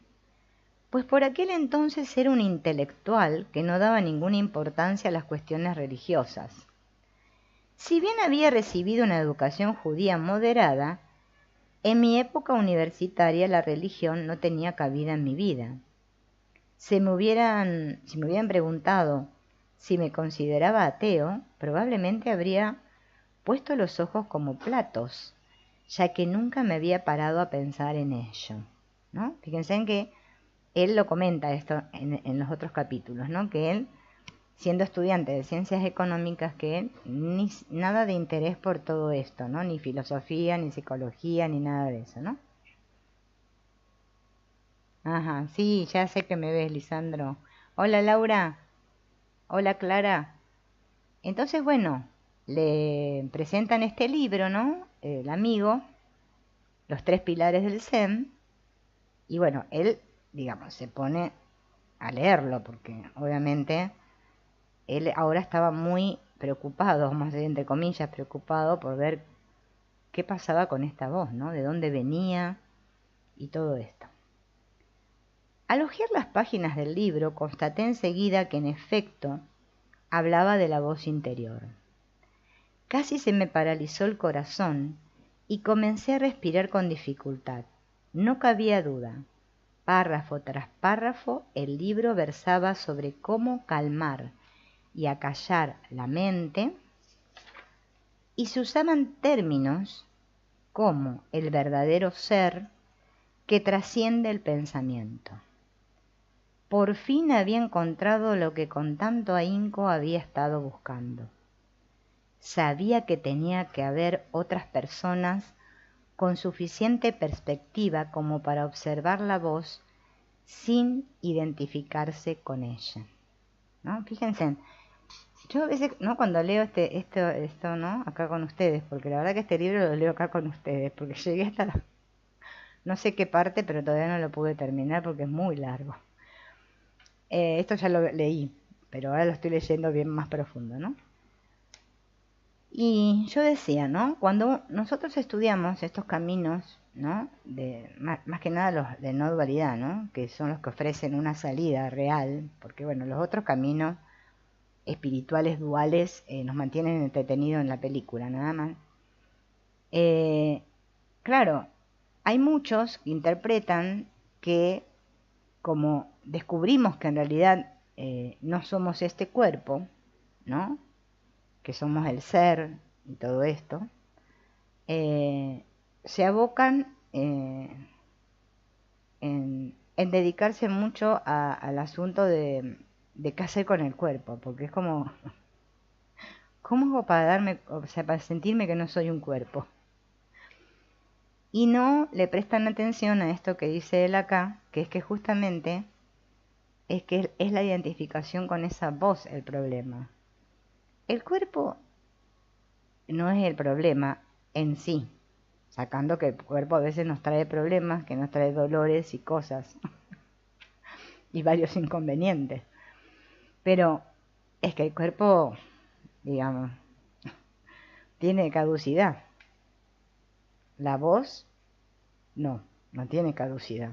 pues por aquel entonces era un intelectual que no daba ninguna importancia a las cuestiones religiosas. Si bien había recibido una educación judía moderada, en mi época universitaria la religión no tenía cabida en mi vida. Si me hubieran preguntado si me consideraba ateo, probablemente habría puesto los ojos como platos, ya que nunca me había parado a pensar en ello, ¿no? Fíjense en que él lo comenta esto en los otros capítulos, ¿no? Que él, siendo estudiante de ciencias económicas, que él nada de interés por todo esto, ¿no? Ni filosofía, ni psicología, ni nada de eso, ¿no? Ajá, sí, ya sé que me ves, Lisandro. Hola, Laura. Hola, Clara. Entonces, bueno, le presentan este libro, ¿no? El amigo, Los tres pilares del Zen. Y bueno, él, digamos, se pone a leerlo, porque obviamente él ahora estaba muy preocupado, vamos a decir entre comillas, preocupado por ver qué pasaba con esta voz, ¿no? De dónde venía y todo esto. Al hojear las páginas del libro, constaté enseguida que en efecto hablaba de la voz interior. Casi se me paralizó el corazón y comencé a respirar con dificultad. No cabía duda. Párrafo tras párrafo, el libro versaba sobre cómo calmar y acallar la mente, y se usaban términos como el verdadero ser que trasciende el pensamiento. Por fin había encontrado lo que con tanto ahínco había estado buscando. Sabía que tenía que haber otras personas con suficiente perspectiva como para observar la voz sin identificarse con ella, ¿no? Fíjense, yo a veces, ¿no? Cuando leo esto, ¿no? Acá con ustedes, porque la verdad que este libro lo leo acá con ustedes, porque llegué hasta no sé qué parte, pero todavía no lo pude terminar porque es muy largo. Esto ya lo leí, pero ahora lo estoy leyendo bien más profundo, ¿no? Y yo decía, ¿no? Cuando nosotros estudiamos estos caminos, ¿no? Más que nada los de no dualidad, ¿no? Que son los que ofrecen una salida real, porque bueno, los otros caminos espirituales duales nos mantienen entretenidos en la película, nada más. Claro, hay muchos que interpretan que como descubrimos que en realidad no somos este cuerpo, ¿no? Que somos el ser y todo esto, se abocan en dedicarse mucho al asunto de qué hacer con el cuerpo, porque es como, ¿cómo hago para darme, o sea, para sentirme que no soy un cuerpo? Y no le prestan atención a esto que dice él acá, que es que justamente es que es la identificación con esa voz el problema. El cuerpo no es el problema en sí, sacando que el cuerpo a veces nos trae problemas, que nos trae dolores y cosas, y varios inconvenientes. Pero es que el cuerpo, digamos, tiene caducidad. La voz, no tiene caducidad.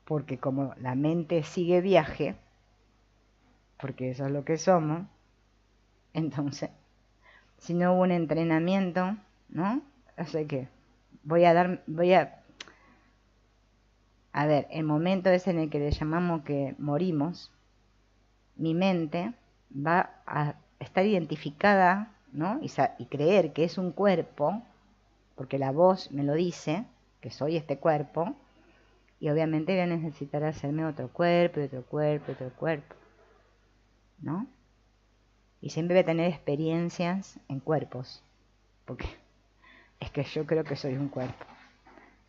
Porque como la mente sigue viaje, porque eso es lo que somos, entonces, si no hubo un entrenamiento, ¿no? O sea que voy a ver, el momento ese en el que le llamamos que morimos, mi mente va a estar identificada, ¿no? Y creer que es un cuerpo, porque la voz me lo dice, que soy este cuerpo, y obviamente voy a necesitar hacerme otro cuerpo, y otro cuerpo, y otro cuerpo, ¿no? Y siempre voy a tener experiencias en cuerpos, porque es que yo creo que soy un cuerpo.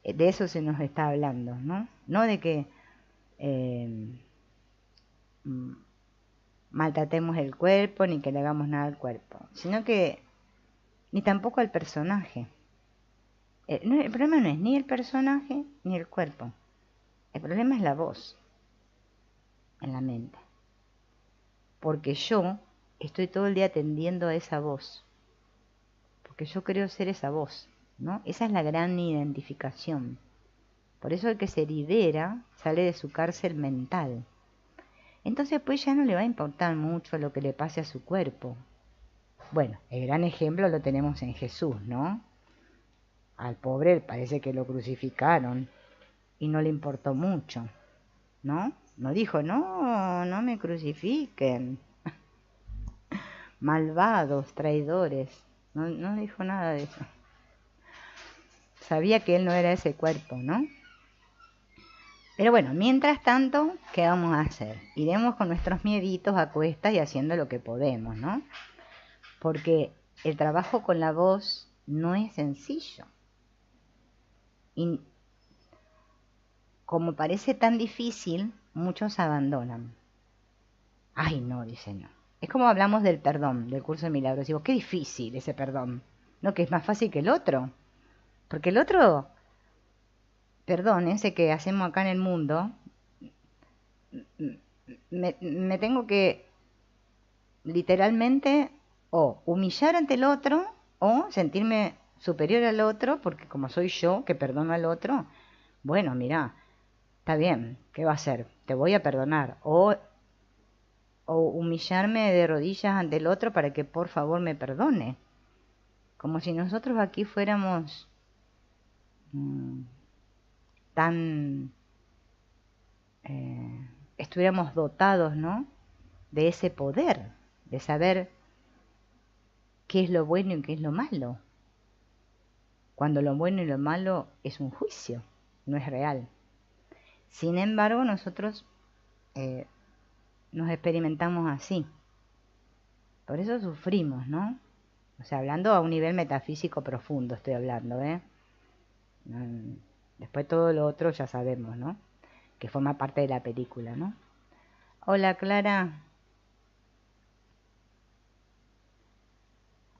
De eso se nos está hablando, ¿no? No de que maltratemos el cuerpo ni que le hagamos nada al cuerpo, sino que ni tampoco al personaje. El problema no es ni el personaje ni el cuerpo. El problema es la voz en la mente. Porque yo estoy todo el día atendiendo a esa voz. Porque yo creo ser esa voz, ¿no? Esa es la gran identificación. Por eso el que se libera sale de su cárcel mental. Entonces pues ya no le va a importar mucho lo que le pase a su cuerpo. Bueno, el gran ejemplo lo tenemos en Jesús, ¿no? Al pobre parece que lo crucificaron y no le importó mucho, ¿no? No dijo, no me crucifiquen, malvados, traidores. No dijo nada de eso. Sabía que él no era ese cuerpo, ¿no? Pero bueno, mientras tanto, ¿qué vamos a hacer? Iremos con nuestros mieditos a cuestas y haciendo lo que podemos, ¿no? Porque el trabajo con la voz no es sencillo. Y como parece tan difícil, muchos abandonan. Ay, no, dicen no. Es como hablamos del perdón, del curso de milagros. Digo, qué difícil ese perdón. No, que es más fácil que el otro. Porque el otro, perdón, ese que hacemos acá en el mundo, me tengo que literalmente o humillar ante el otro o sentirme superior al otro, porque como soy yo que perdono al otro, bueno, mira, está bien, ¿qué va a hacer? Te voy a perdonar. O humillarme de rodillas ante el otro para que por favor me perdone. Como si nosotros aquí fuéramos tan... estuviéramos dotados, ¿no? De ese poder, de saber qué es lo bueno y qué es lo malo. cuando lo bueno y lo malo es un juicio, no es real. Sin embargo, nosotros eh, nos experimentamos así. Por eso sufrimos, ¿no? O sea, hablando a un nivel metafísico profundo estoy hablando, ¿eh? Después todo lo otro ya sabemos, ¿no? Que forma parte de la película, ¿no? Hola, Clara.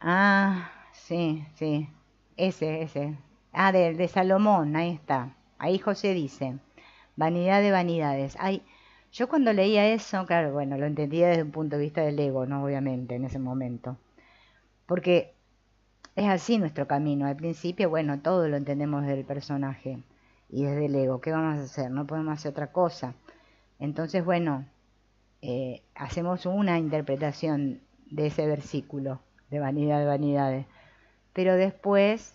Ah, sí, sí. Ese. Ah, de Salomón, ahí está. Ahí José dice, vanidad de vanidades. Ay, yo cuando leía eso, claro, bueno, lo entendía desde un punto de vista del ego, ¿no? Obviamente, en ese momento. Porque es así nuestro camino. Al principio, bueno, todo lo entendemos desde el personaje y desde el ego. ¿Qué vamos a hacer? No podemos hacer otra cosa. Entonces, bueno, hacemos una interpretación de ese versículo de vanidad de vanidades. Pero después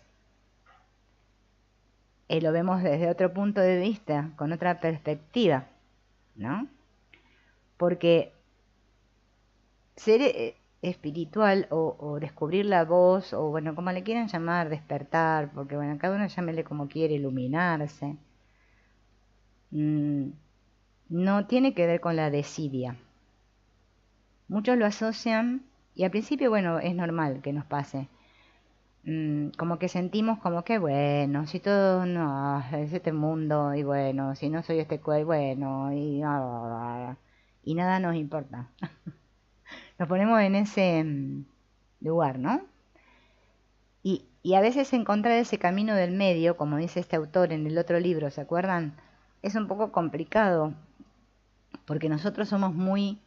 lo vemos desde otro punto de vista, con otra perspectiva, ¿no? Porque ser espiritual o descubrir la voz, o bueno, como le quieran llamar, despertar, porque bueno, cada uno llámele como quiere, iluminarse, mm, no tiene que ver con la desidia. Muchos lo asocian, y al principio, bueno, es normal que nos pase. Como que sentimos como que, bueno, si todo no es este mundo, y bueno, si no soy este cuerpo, bueno, y nada nos importa. Nos ponemos en ese lugar, ¿no? Y a veces encontrar ese camino del medio, como dice este autor en el otro libro, ¿se acuerdan? Es un poco complicado, porque nosotros somos muy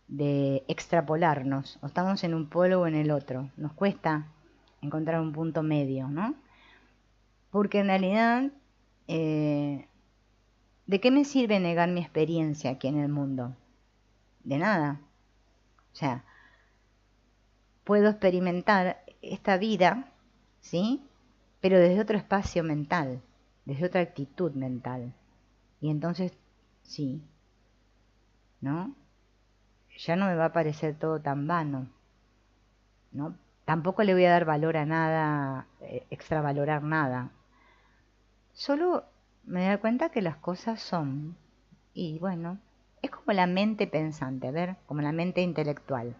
de extrapolarnos, o estamos en un polo o en el otro. Nos cuesta encontrar un punto medio, ¿no? Porque en realidad, eh, ¿de qué me sirve negar mi experiencia aquí en el mundo? De nada. O sea, puedo experimentar esta vida, ¿sí? Pero desde otro espacio mental, desde otra actitud mental. Y entonces, sí, ¿no? Ya no me va a parecer todo tan vano, ¿no? Tampoco le voy a dar valor a nada, extravalorar nada. Solo me doy cuenta que las cosas son. Y bueno, es como la mente pensante, a ver, como la mente intelectual.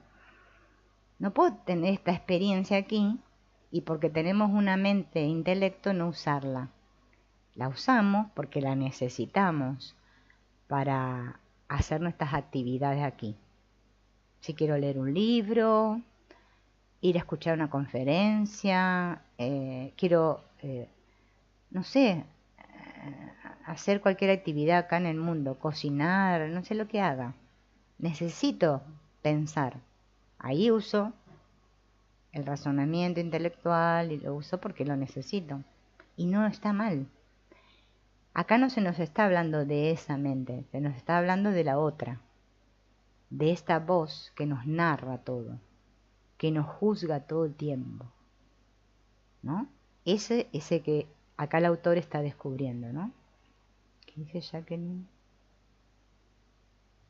No puedo tener esta experiencia aquí y porque tenemos una mente e intelecto no usarla. La usamos porque la necesitamos para hacer nuestras actividades aquí. Si quiero leer un libro, ir a escuchar una conferencia, quiero, no sé, hacer cualquier actividad acá en el mundo, cocinar, no sé lo que haga. Necesito pensar. Ahí uso el razonamiento intelectual y lo uso porque lo necesito. Y no está mal. Acá no se nos está hablando de esa mente, se nos está hablando de la otra, de esta voz que nos narra todo, que nos juzga todo el tiempo, ¿no? Ese que acá el autor está descubriendo, ¿no? ¿Qué dice Jacqueline?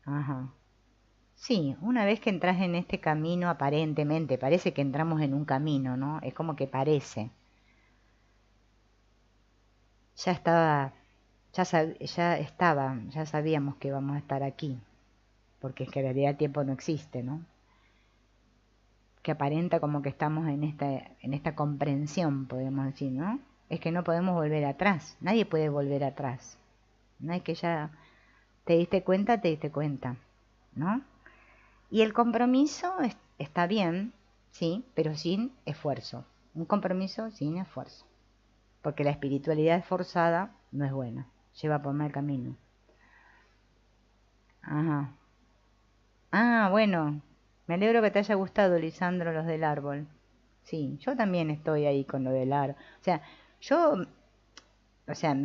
Ajá. Sí, una vez que entras en este camino, aparentemente, parece que entramos en un camino, ¿no? Es como que parece. Ya estaba, ya sabíamos que íbamos a estar aquí, porque es que en realidad el tiempo no existe, ¿no? Que aparenta como que estamos en esta comprensión, podemos decir, ¿no? Es que no podemos volver atrás, nadie puede volver atrás. No es que ya te diste cuenta, ¿no? Y el compromiso está bien, sí, pero sin esfuerzo. Un compromiso sin esfuerzo. Porque la espiritualidad esforzada no es buena, lleva por mal camino. Ajá. Ah, bueno, me alegro que te haya gustado, Lisandro, los del árbol. Sí, yo también estoy ahí con lo del árbol. O sea, yo, o sea,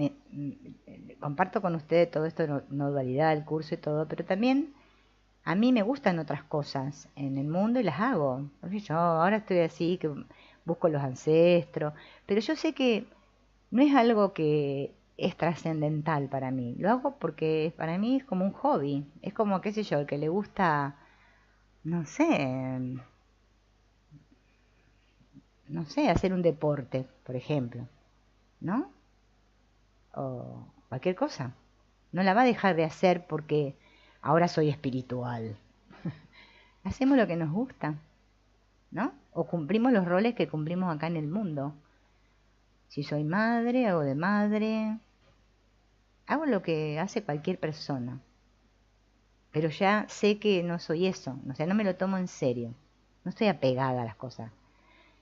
comparto con ustedes todo esto, no dualidad, el curso y todo, pero también a mí me gustan otras cosas en el mundo y las hago. Porque yo ahora estoy así, que busco los ancestros, pero yo sé que no es algo que es trascendental para mí. Lo hago porque para mí es como un hobby. Es como, qué sé yo, el que le gusta, no sé, no sé, hacer un deporte, por ejemplo. ¿no? O cualquier cosa. No la va a dejar de hacer porque ahora soy espiritual. Hacemos lo que nos gusta, ¿no? O cumplimos los roles que cumplimos acá en el mundo. Si soy madre, hago de madre. Hago lo que hace cualquier persona. Pero ya sé que no soy eso. O sea, no me lo tomo en serio. No estoy apegada a las cosas.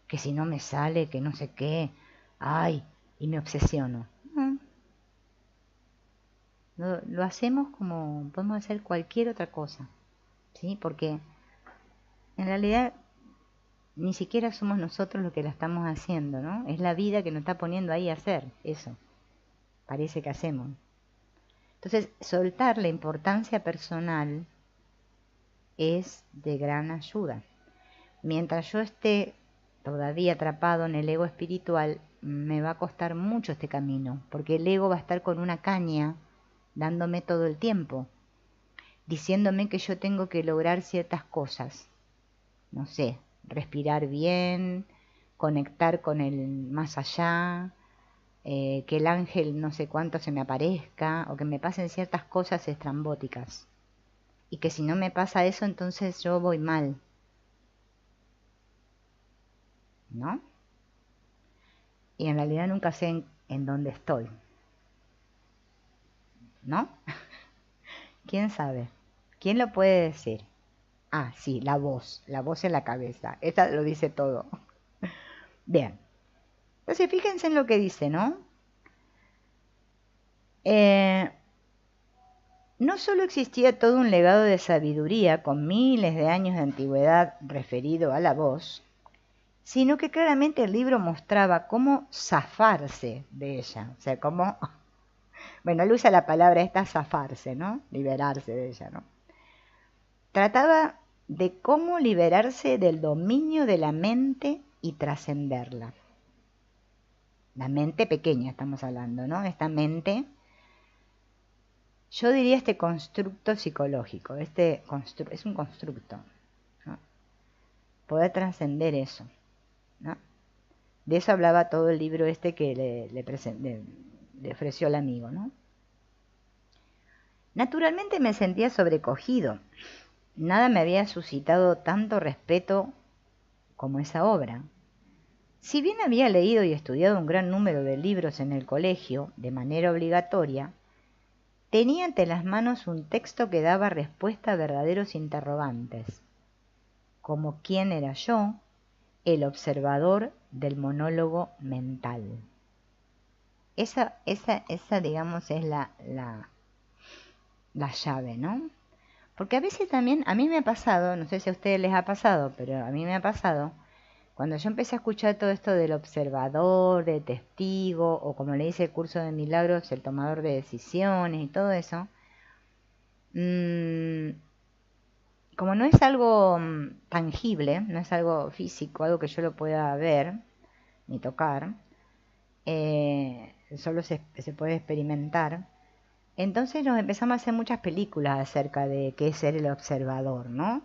Que si no me sale, que no sé qué. Ay, y me obsesiono. No, lo hacemos como podemos hacer cualquier otra cosa. ¿Sí? Porque en realidad ni siquiera somos nosotros los que la estamos haciendo, ¿no? Es la vida que nos está poniendo ahí a hacer eso. Parece que hacemos. Entonces, soltar la importancia personal es de gran ayuda. Mientras yo esté todavía atrapado en el ego espiritual, me va a costar mucho este camino, porque el ego va a estar con una caña dándome todo el tiempo, diciéndome que yo tengo que lograr ciertas cosas. No sé, respirar bien, conectar con el más allá, que el ángel no sé cuánto se me aparezca, o que me pasen ciertas cosas estrambóticas. Y que si no me pasa eso, entonces yo voy mal, ¿no? Y en realidad nunca sé en dónde estoy, ¿no? ¿Quién sabe? ¿Quién lo puede decir? Ah, sí, la voz en la cabeza. Esta lo dice todo. Bien. Entonces fíjense en lo que dice, ¿no? No solo existía todo un legado de sabiduría con miles de años de antigüedad referido a la voz, sino que claramente el libro mostraba cómo zafarse de ella. O sea, cómo... Bueno, él usa la palabra esta zafarse, ¿no? Liberarse de ella, ¿no? Trataba de cómo liberarse del dominio de la mente y trascenderla. La mente pequeña estamos hablando, ¿no? Esta mente, yo diría este constructo psicológico, es un constructo, ¿no? Poder trascender eso, ¿no? De eso hablaba todo el libro este que le ofreció el amigo, ¿no? Naturalmente me sentía sobrecogido. Nada me había suscitado tanto respeto como esa obra. Si bien había leído y estudiado un gran número de libros en el colegio, de manera obligatoria, tenía ante las manos un texto que daba respuesta a verdaderos interrogantes, como quién era yo, el observador del monólogo mental. Esa digamos, es la llave, ¿no? Porque a veces también, a mí me ha pasado, no sé si a ustedes les ha pasado, pero a mí me ha pasado, cuando yo empecé a escuchar todo esto del observador, de testigo, o como le dice el curso de milagros, el tomador de decisiones y todo eso, como no es algo tangible, no es algo físico, algo que yo lo pueda ver ni tocar, solo se puede experimentar. Entonces nos empezamos a hacer muchas películas acerca de qué es ser el observador, ¿no?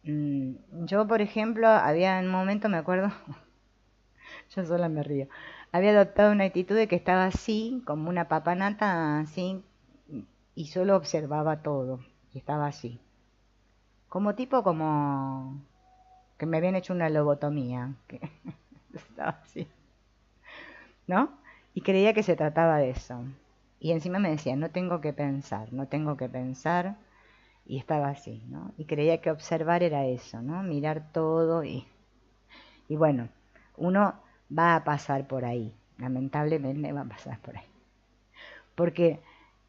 Yo, por ejemplo, había en un momento, me acuerdo, yo sola me río, había adoptado una actitud de que estaba así, como una papanata, así, y solo observaba todo, y estaba así. Como tipo como que me habían hecho una lobotomía, que estaba así, ¿no? Y creía que se trataba de eso. Y encima me decía, no tengo que pensar, no tengo que pensar, y estaba así, ¿no? Y creía que observar era eso, ¿no? Mirar todo y bueno, uno va a pasar por ahí, lamentablemente va a pasar por ahí. Porque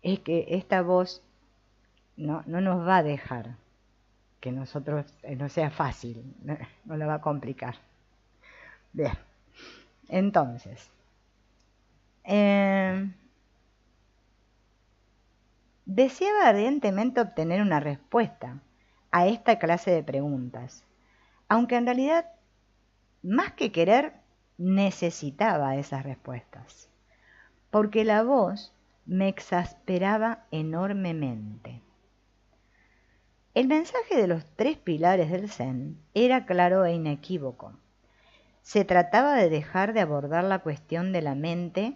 es que esta voz no nos va a dejar que nosotros no sea fácil, no lo va a complicar. Bien, entonces, deseaba ardientemente obtener una respuesta a esta clase de preguntas, aunque en realidad, más que querer, necesitaba esas respuestas, porque la voz me exasperaba enormemente. El mensaje de los 3 pilares del Zen era claro e inequívoco. Se trataba de dejar de abordar la cuestión de la mente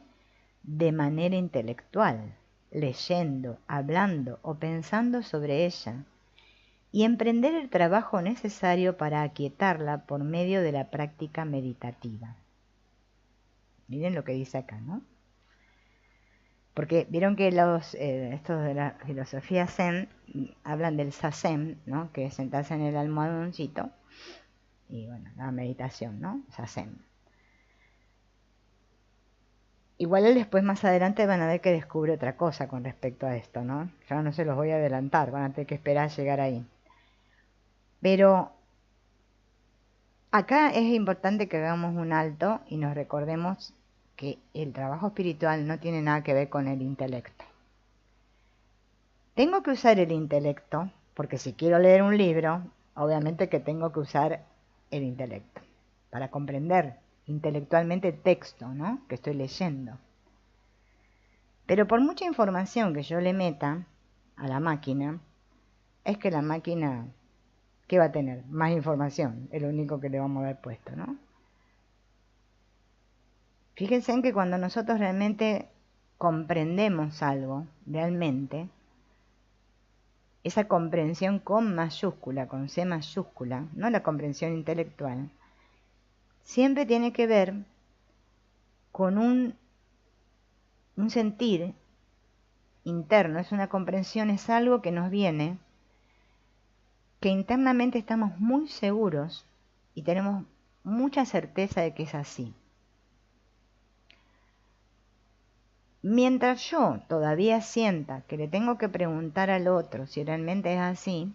de manera intelectual, leyendo, hablando o pensando sobre ella, y emprender el trabajo necesario para aquietarla por medio de la práctica meditativa. Miren lo que dice acá, ¿no? Porque vieron que estos de la filosofía Zen hablan del Zazen, ¿no? Que es sentarse en el almohadoncito y bueno, la meditación, ¿no? Zazen. Igual él después más adelante van a ver que descubre otra cosa con respecto a esto, ¿no? Yo no se los voy a adelantar, van a tener que esperar a llegar ahí. Pero acá es importante que hagamos un alto y nos recordemos que el trabajo espiritual no tiene nada que ver con el intelecto. Tengo que usar el intelecto, porque si quiero leer un libro, obviamente que tengo que usar el intelecto, para comprender intelectualmente el texto, ¿no? Que estoy leyendo. Pero por mucha información que yo le meta a la máquina, es que la máquina, ¿qué va a tener? Más información, es lo único que le vamos a haber puesto, ¿no? Fíjense en que cuando nosotros realmente comprendemos algo, realmente, esa comprensión con mayúscula, con C mayúscula, no la comprensión intelectual, siempre tiene que ver con un sentir interno, es una comprensión, es algo que nos viene, que internamente estamos muy seguros y tenemos mucha certeza de que es así. Mientras yo todavía sienta que le tengo que preguntar al otro si realmente es así,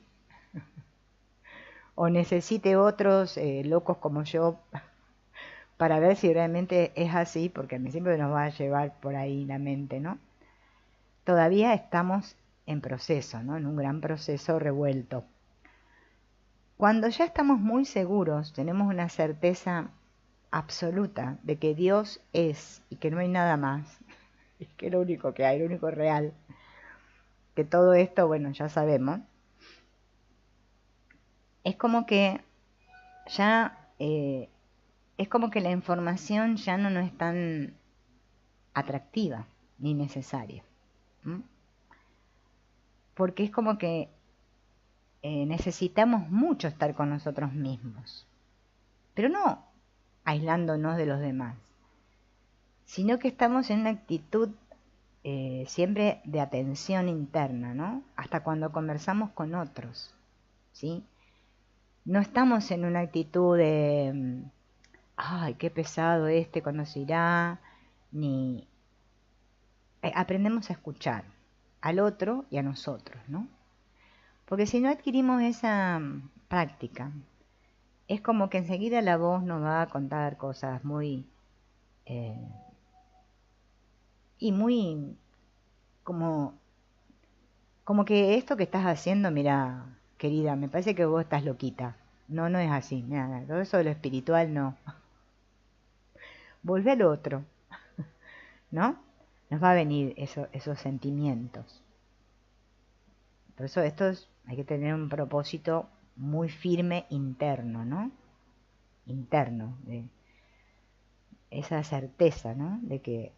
o necesite otros locos como yo para ver si realmente es así, porque al principio nos va a llevar por ahí la mente, ¿no? Todavía estamos en proceso, ¿no? En un gran proceso revuelto. Cuando ya estamos muy seguros, tenemos una certeza absoluta de que Dios es y que no hay nada más, y que es lo único que hay, lo único real, que todo esto, bueno, ya sabemos, es como que ya, es como que la información ya no es tan atractiva ni necesaria. ¿Mm? Porque es como que necesitamos mucho estar con nosotros mismos, pero no aislándonos de los demás, sino que estamos en una actitud siempre de atención interna, ¿no? Hasta cuando conversamos con otros, ¿sí? No estamos en una actitud de, ay, qué pesado este cuando se irá, ni aprendemos a escuchar al otro y a nosotros, ¿no? Porque si no adquirimos esa práctica, es como que enseguida la voz nos va a contar cosas muy eh, y muy como que esto que estás haciendo, mira, querida, me parece que vos estás loquita. No, no es así, nada, todo eso de lo espiritual no. Volvé al otro, ¿no? Nos va a venir esos sentimientos. Por eso hay que tener un propósito muy firme interno, ¿no? Interno, de esa certeza, ¿no? De que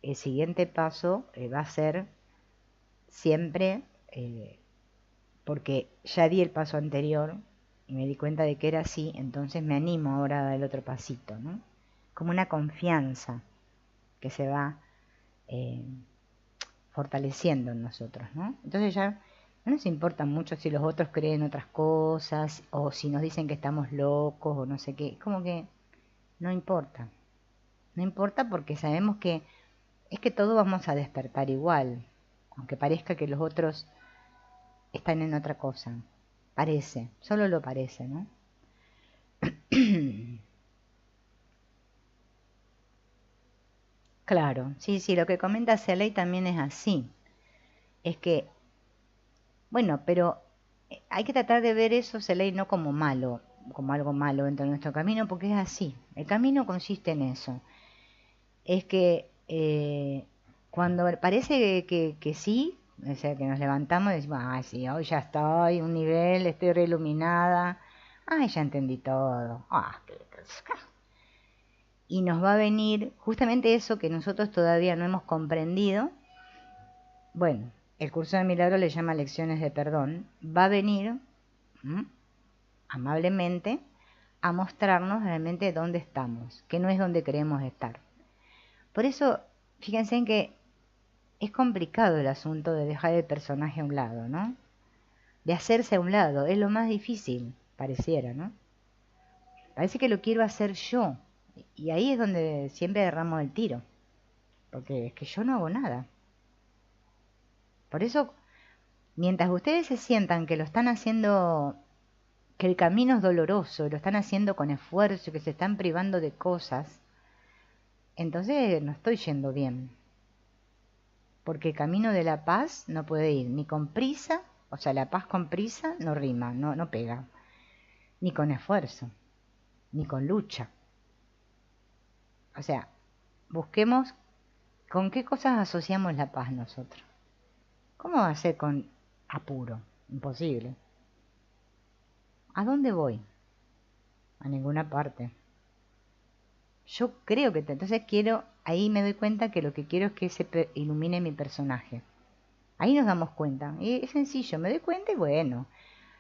el siguiente paso va a ser siempre, porque ya di el paso anterior y me di cuenta de que era así, entonces me animo ahora a dar el otro pasito, ¿no? Como una confianza que se va eh, fortaleciendo en nosotros, ¿no? Entonces ya no nos importa mucho si los otros creen otras cosas o si nos dicen que estamos locos o no sé qué, como que no importa, no importa porque sabemos que es que todos vamos a despertar igual, aunque parezca que los otros están en otra cosa. Parece, solo lo parece, ¿no? Claro, sí, sí, lo que comenta Celey también es así. Es que, bueno, pero hay que tratar de ver eso, Celey, no como malo, como algo malo dentro de nuestro camino, porque es así. El camino consiste en eso. Es que cuando parece que sí, o sea, que nos levantamos y decimos, ah, sí, hoy ya estoy, un nivel, estoy reiluminada, ay, ya entendí todo, ah, Y nos va a venir justamente eso que nosotros todavía no hemos comprendido. Bueno, el curso de milagros le llama lecciones de perdón. Va a venir amablemente a mostrarnos realmente dónde estamos, que no es donde queremos estar. Por eso, fíjense en que es complicado el asunto de dejar el personaje a un lado, ¿no? De hacerse a un lado, es lo más difícil, pareciera, ¿no? Parece que lo quiero hacer yo, y ahí es donde siempre derramo el tiro, porque es que yo no hago nada. Por eso, mientras ustedes se sientan que lo están haciendo, que el camino es doloroso, lo están haciendo con esfuerzo, que se están privando de cosas, entonces no estoy yendo bien. Porque el camino de la paz no puede ir ni con prisa, o sea, la paz con prisa no rima, no pega, ni con esfuerzo, ni con lucha. O sea, busquemos con qué cosas asociamos la paz nosotros. ¿Cómo va a ser con apuro? Imposible. ¿A dónde voy? A ninguna parte. Yo creo que entonces quiero, ahí me doy cuenta que lo que quiero es que se ilumine mi personaje. Ahí nos damos cuenta. Y es sencillo, me doy cuenta y bueno,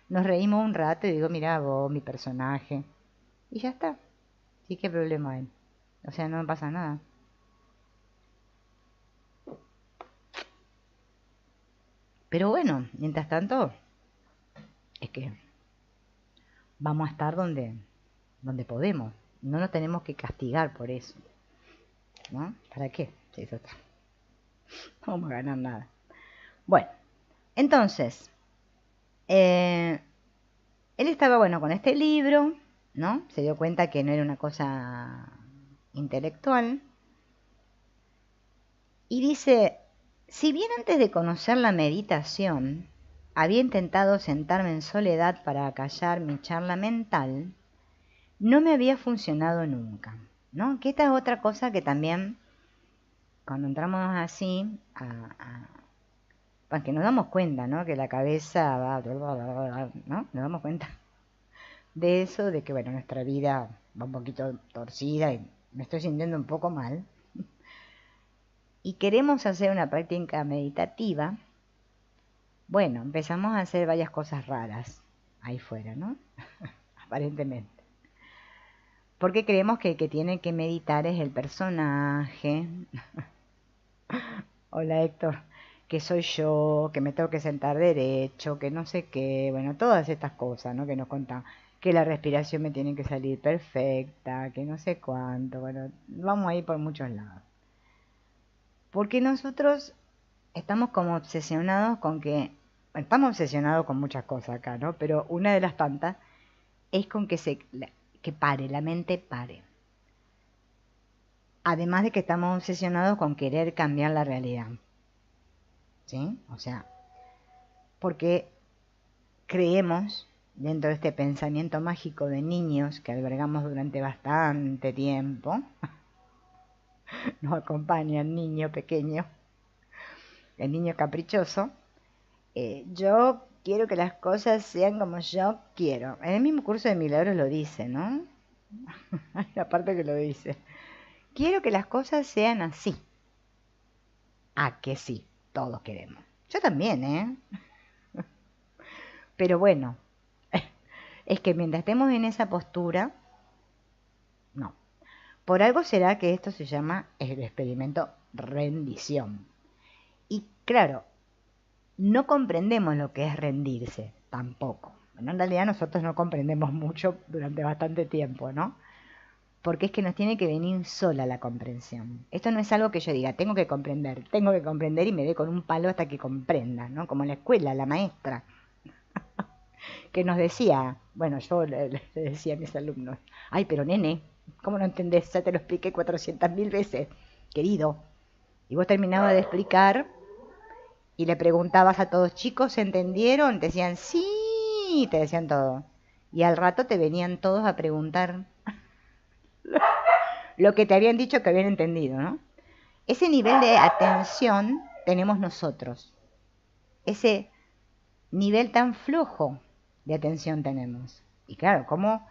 nos reímos un rato y digo, mira vos, mi personaje. Y ya está. Sí, ¿qué problema hay? O sea, no me pasa nada. Pero bueno, mientras tanto, es que vamos a estar donde podemos. No nos tenemos que castigar por eso. ¿No? ¿Para qué? Sí, eso está. No vamos a ganar nada. Bueno, entonces, él estaba, bueno, con este libro, ¿no? Se dio cuenta que no era una cosa intelectual. Y dice, si bien antes de conocer la meditación, había intentado sentarme en soledad para acallar mi charla mental, no me había funcionado nunca, ¿no? Que esta es otra cosa que también, cuando entramos así, porque nos damos cuenta, ¿no? Que la cabeza va, ¿no? Nos damos cuenta de eso, de que, bueno, nuestra vida va un poquito torcida y me estoy sintiendo un poco mal. Y queremos hacer una práctica meditativa. Bueno, empezamos a hacer varias cosas raras ahí fuera, ¿no? Aparentemente. Porque creemos que el que tiene que meditar es el personaje. Hola Héctor, que soy yo, que me tengo que sentar derecho, que no sé qué, bueno, todas estas cosas, ¿no? Que nos contan, que la respiración me tiene que salir perfecta, que no sé cuánto, bueno, vamos a ir por muchos lados. Porque nosotros estamos como obsesionados con que, bueno, estamos obsesionados con muchas cosas acá, ¿no? Pero una de las tantas es con que pare, la mente pare. Además de que estamos obsesionados con querer cambiar la realidad. ¿Sí? O sea, porque creemos, dentro de este pensamiento mágico de niños que albergamos durante bastante tiempo, nos acompaña el niño pequeño, el niño caprichoso, yo quiero que las cosas sean como yo quiero. En el mismo curso de milagros lo dice, ¿no? Hay una parte que lo dice. Quiero que las cosas sean así. Ah, que sí, todos queremos. Yo también, ¿eh? Pero bueno, es que mientras estemos en esa postura, no. Por algo será que esto se llama el experimento rendición. Y claro, no comprendemos lo que es rendirse, tampoco. Bueno, en realidad nosotros no comprendemos mucho durante bastante tiempo, ¿no? Porque es que nos tiene que venir sola la comprensión. Esto no es algo que yo diga, tengo que comprender y me dé con un palo hasta que comprenda, ¿no? Como en la escuela, la maestra, que nos decía, bueno, yo le decía a mis alumnos, ay, pero nene, ¿cómo no entendés? Ya te lo expliqué 400.000 veces, querido. Y vos terminabas de explicar y le preguntabas a todos, chicos, ¿se entendieron? Te decían, sí, te decían todo. Y al rato te venían todos a preguntar lo que te habían dicho que habían entendido, ¿no? Ese nivel de atención tenemos nosotros. Ese nivel tan flojo de atención tenemos. Y claro, ¿cómo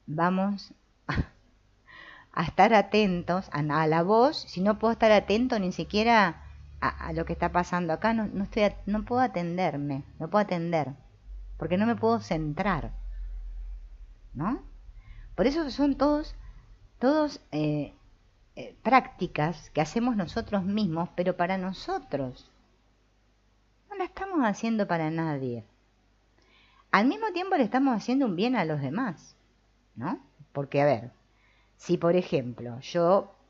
vamos a estar atentos a la voz, si no puedo estar atento ni siquiera a lo que está pasando acá, no puedo atenderme, no puedo atender, porque no me puedo centrar, ¿no? Por eso son todos prácticas que hacemos nosotros mismos, pero para nosotros. No la estamos haciendo para nadie. Al mismo tiempo le estamos haciendo un bien a los demás, ¿no? Porque, a ver, si por ejemplo,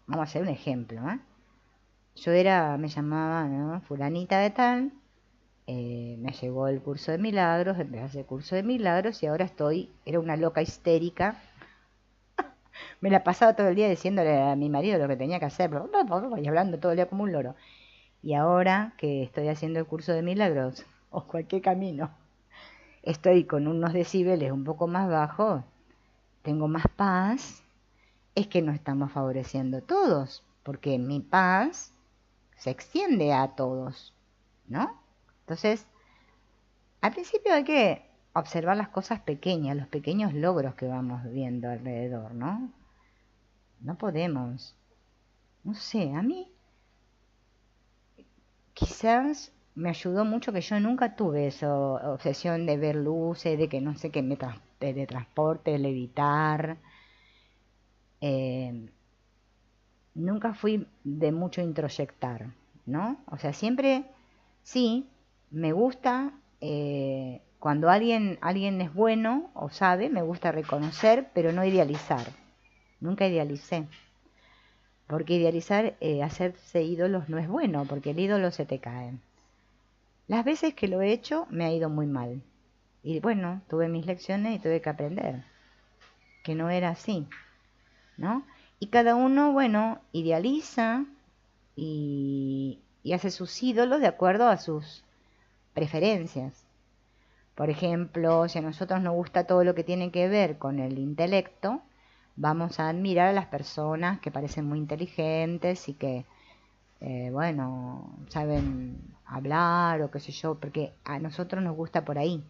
vamos a hacer un ejemplo, ¿eh? Me llamaba, ¿no? Fulanita de tal, me llegó el curso de milagros, empecé a hacer el curso de milagros y ahora era una loca histérica. Me la pasaba todo el día diciéndole a mi marido lo que tenía que hacer, y hablando todo el día como un loro. Y ahora que estoy haciendo el curso de milagros, o cualquier camino, estoy con unos decibeles un poco más bajos, tengo más paz, es que nos estamos favoreciendo todos, porque mi paz se extiende a todos, ¿no? Entonces, al principio hay que observar las cosas pequeñas, los pequeños logros que vamos viendo alrededor, ¿no? No podemos, no sé, a mí quizás me ayudó mucho que yo nunca tuve esa obsesión de ver luces, de que no sé qué de transporte, levitar. Eh, Nunca fui de mucho introyectar, ¿no? O sea, siempre sí, me gusta cuando alguien es bueno o sabe, me gusta reconocer, pero no idealizar. Nunca idealicé. Porque idealizar, hacerse ídolos no es bueno, porque el ídolo se te cae. Las veces que lo he hecho me ha ido muy mal. Y bueno, tuve mis lecciones y tuve que aprender que no era así, ¿no? Y cada uno, bueno, idealiza y hace sus ídolos de acuerdo a sus preferencias. Por ejemplo, si a nosotros nos gusta todo lo que tiene que ver con el intelecto, vamos a admirar a las personas que parecen muy inteligentes y que, bueno, saben hablar o qué sé yo, porque a nosotros nos gusta por ahí.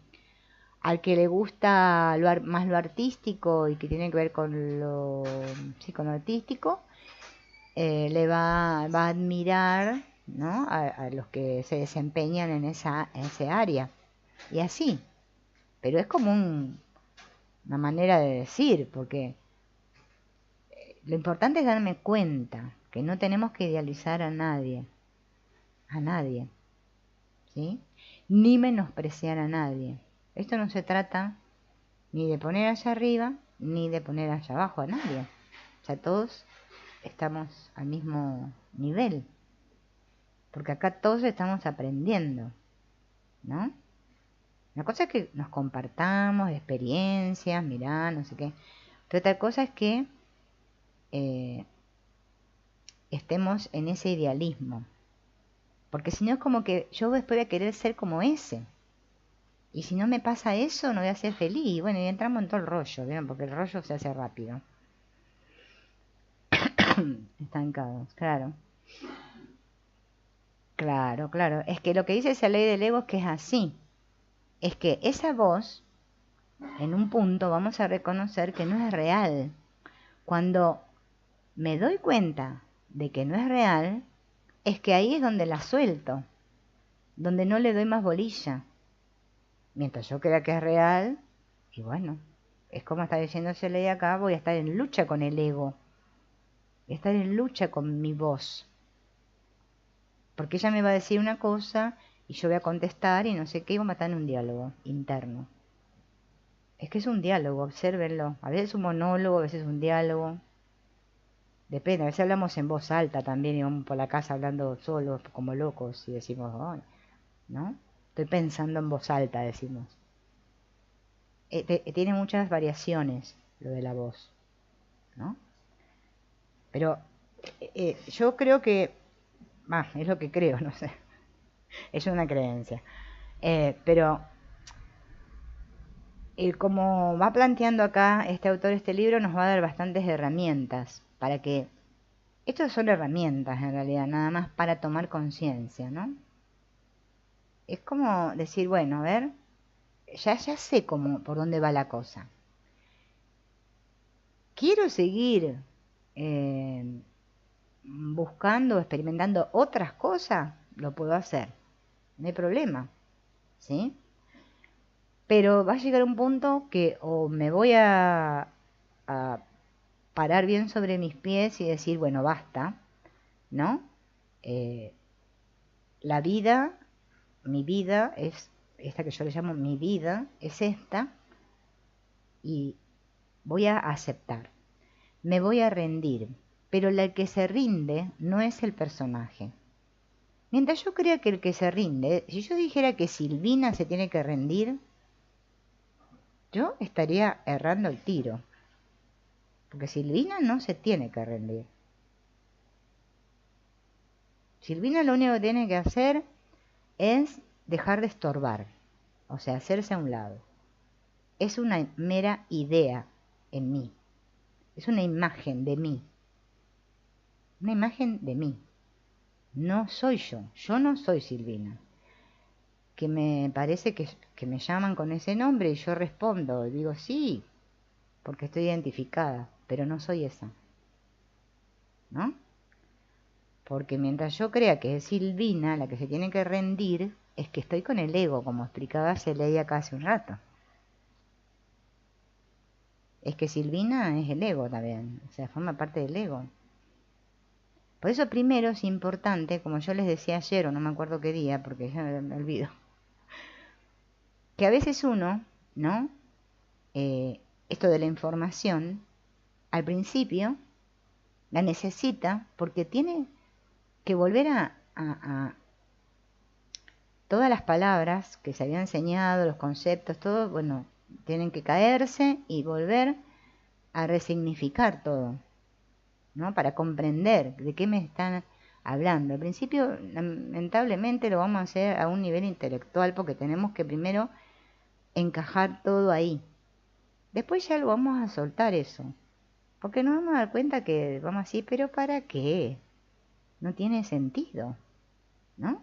Al que le gusta más lo artístico y que tiene que ver con sí, con lo artístico, va a admirar, ¿no? A los que se desempeñan en ese área. Y así. Pero es como una manera de decir, porque lo importante es darme cuenta que no tenemos que idealizar a nadie, ¿sí? Ni menospreciar a nadie. Esto no se trata ni de poner allá arriba, ni de poner allá abajo a nadie. O sea, todos estamos al mismo nivel, porque acá todos estamos aprendiendo, ¿no? Una cosa es que nos compartamos experiencias, mirá, no sé qué, pero otra cosa es que eh, estemos en ese idealismo, porque si no es como que yo después voy a querer ser como ese, y si no me pasa eso no voy a ser feliz, y bueno, y entramos en todo el rollo, ¿vieron? Porque el rollo se hace rápido. Estancados, claro. Claro, claro. Es que lo que dice esa ley del ego es que es así. Es que esa voz, en un punto, vamos a reconocer que no es real. Cuando me doy cuenta de que no es real, es que ahí es donde la suelto, donde no le doy más bolilla. Mientras yo crea que es real, y bueno, es como está diciendo esa ley acá, voy a estar en lucha con el ego, voy a estar en lucha con mi voz. Porque ella me va a decir una cosa y yo voy a contestar y no sé qué, y vamos a estar en un diálogo interno. Es que es un diálogo, obsérvenlo. A veces es un monólogo, a veces es un diálogo. Depende, a veces hablamos en voz alta también y vamos por la casa hablando solos como locos y decimos, ay, ¿no? Estoy pensando en voz alta, decimos. Tiene muchas variaciones lo de la voz, ¿no? Pero yo creo que, es lo que creo, no sé, es una creencia. Pero como va planteando acá este autor este libro, nos va a dar bastantes herramientas para que... Estas son herramientas en realidad, nada más para tomar conciencia, ¿no? Es como decir, bueno, a ver, ya sé por dónde va la cosa. quiero seguir eh, buscando, experimentando otras cosas, lo puedo hacer. No hay problema, ¿sí? Pero va a llegar un punto que o me voy a parar bien sobre mis pies y decir, bueno, basta, ¿no? Eh, la vida, mi vida es esta que yo le llamo mi vida, es esta, y voy a aceptar, me voy a rendir, pero el que se rinde no es el personaje. Mientras yo crea que el que se rinde, si yo dijera que Silvina se tiene que rendir, yo estaría errando el tiro, porque Silvina no se tiene que rendir. Silvina lo único que tiene que hacer es dejar de estorbar, o sea, hacerse a un lado. Es una mera idea en mí, es una imagen de mí, una imagen de mí. No soy yo no soy Silvina. Que me parece que me llaman con ese nombre y yo respondo y digo sí, porque estoy identificada, pero no soy esa, ¿no? Porque mientras yo crea que es Silvina la que se tiene que rendir, es que estoy con el ego, como explicaba Celei acá hace un rato. Es que Silvina es el ego también, o sea, forma parte del ego. Por eso primero es importante, como yo les decía ayer, o no me acuerdo qué día, porque ya me olvido, que a veces uno, ¿no? Esto de la información, al principio la necesita porque tiene que volver a todas las palabras que se habían enseñado, los conceptos, todo, bueno, tienen que caerse y volver a resignificar todo, ¿no? Para comprender de qué me están hablando. Al principio, lamentablemente, lo vamos a hacer a un nivel intelectual porque tenemos que primero encajar todo ahí. Después ya lo vamos a soltar eso. Porque nos vamos a dar cuenta que vamos a decir, pero ¿para qué? No tiene sentido, ¿no?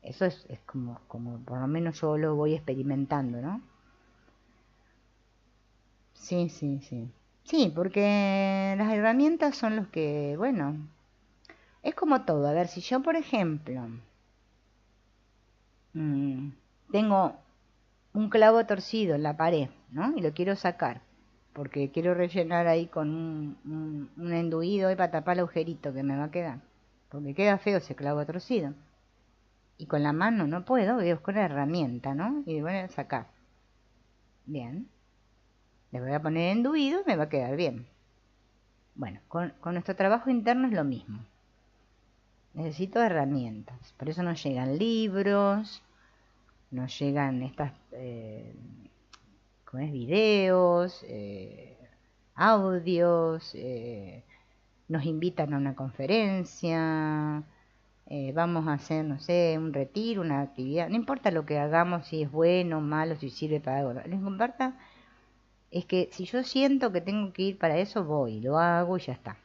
Eso es como por lo menos yo lo voy experimentando, ¿no? Sí, sí, sí. Sí, porque las herramientas son los que, bueno, es como todo. A ver, si yo, por ejemplo, mm, tengo un clavo torcido en la pared, ¿no? Y lo quiero sacar, porque quiero rellenar ahí con un enduido y para tapar el agujerito que me va a quedar, porque queda feo ese clavo torcido. Y con la mano no puedo, voy a buscar una herramienta, ¿no? Y voy a sacar. Bien. Le voy a poner enduido y me va a quedar bien. Bueno, con nuestro trabajo interno es lo mismo. Necesito herramientas. Por eso nos llegan libros, nos llegan estas ¿cómo es? Videos, audios, nos invitan a una conferencia, vamos a hacer, no sé, un retiro, una actividad, no importa lo que hagamos, si es bueno, malo, si sirve para algo, no. Lo que importa es que si yo siento que tengo que ir para eso, voy, lo hago y ya está.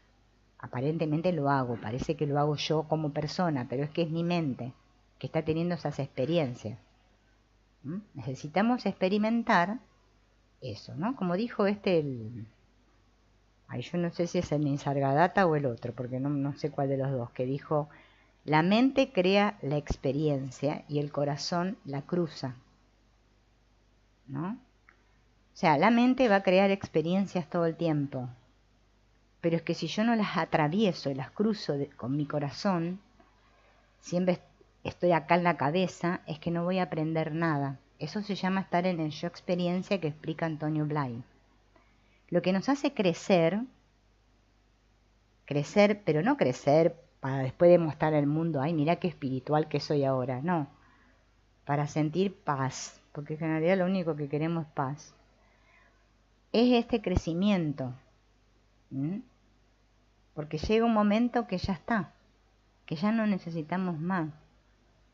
Aparentemente lo hago, parece que lo hago yo como persona, pero es que es mi mente que está teniendo esas experiencias. Necesitamos experimentar eso, ¿no? Como dijo ay, yo no sé si es el Nisargadatta o el otro, porque no sé cuál de los dos, que dijo, la mente crea la experiencia y el corazón la cruza, ¿no? O sea, la mente va a crear experiencias todo el tiempo, pero es que si yo no las atravieso y las cruzo con mi corazón, siempre estoy acá en la cabeza, es que no voy a aprender nada. Eso se llama estar en el yo experiencia que explica Antonio Blay. Lo que nos hace crecer, pero no crecer para después demostrar al mundo, ay, mira qué espiritual que soy ahora, no, para sentir paz, porque en realidad lo único que queremos es paz. Es este crecimiento, porque llega un momento que ya está, que ya no necesitamos más.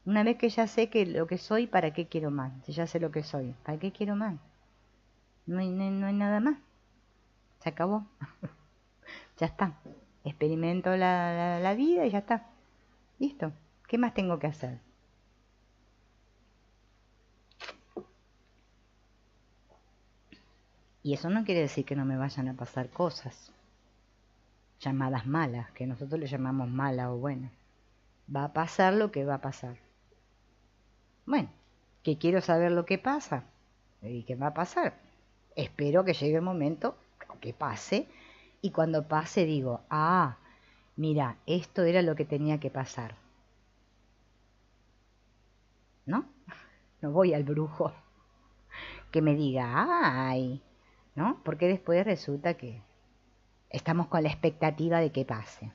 Una vez que ya sé que lo que soy, ¿para qué quiero más? Si ya sé lo que soy, ¿para qué quiero más? No hay nada más. Se acabó. Ya está. Experimento la vida y ya está. Listo. ¿Qué más tengo que hacer? Y eso no quiere decir que no me vayan a pasar cosas llamadas malas, que nosotros le llamamos malas o buenas. Va a pasar lo que va a pasar. Bueno, que quiero saber lo que pasa y qué va a pasar. Espero que llegue el momento que pase y cuando pase digo, ah, mira, esto era lo que tenía que pasar. ¿No? No voy al brujo que me diga, ay, ¿no? Porque después resulta que estamos con la expectativa de que pase.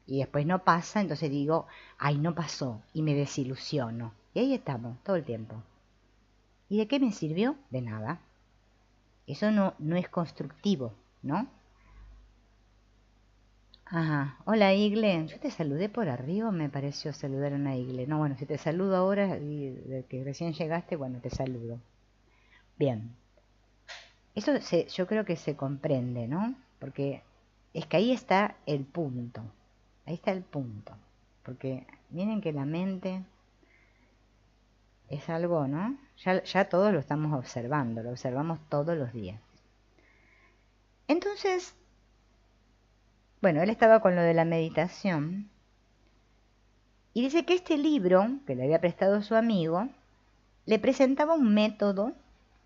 Y después no pasa, entonces digo, ay, no pasó, y me desilusiono. Y ahí estamos, todo el tiempo. ¿Y de qué me sirvió? De nada. Eso no es constructivo, ¿no? Ajá. Hola, Igle. Yo te saludé por arriba, me pareció saludar a una Igle. No, bueno, si te saludo ahora, y de que recién llegaste, bueno, te saludo. Bien. Yo creo que se comprende, ¿no? Porque es que ahí está el punto. Ahí está el punto. Porque miren que la mente es algo, ¿no? Ya todos lo estamos observando, lo observamos todos los días. Entonces, bueno, él estaba con lo de la meditación y dice que este libro que le había prestado su amigo le presentaba un método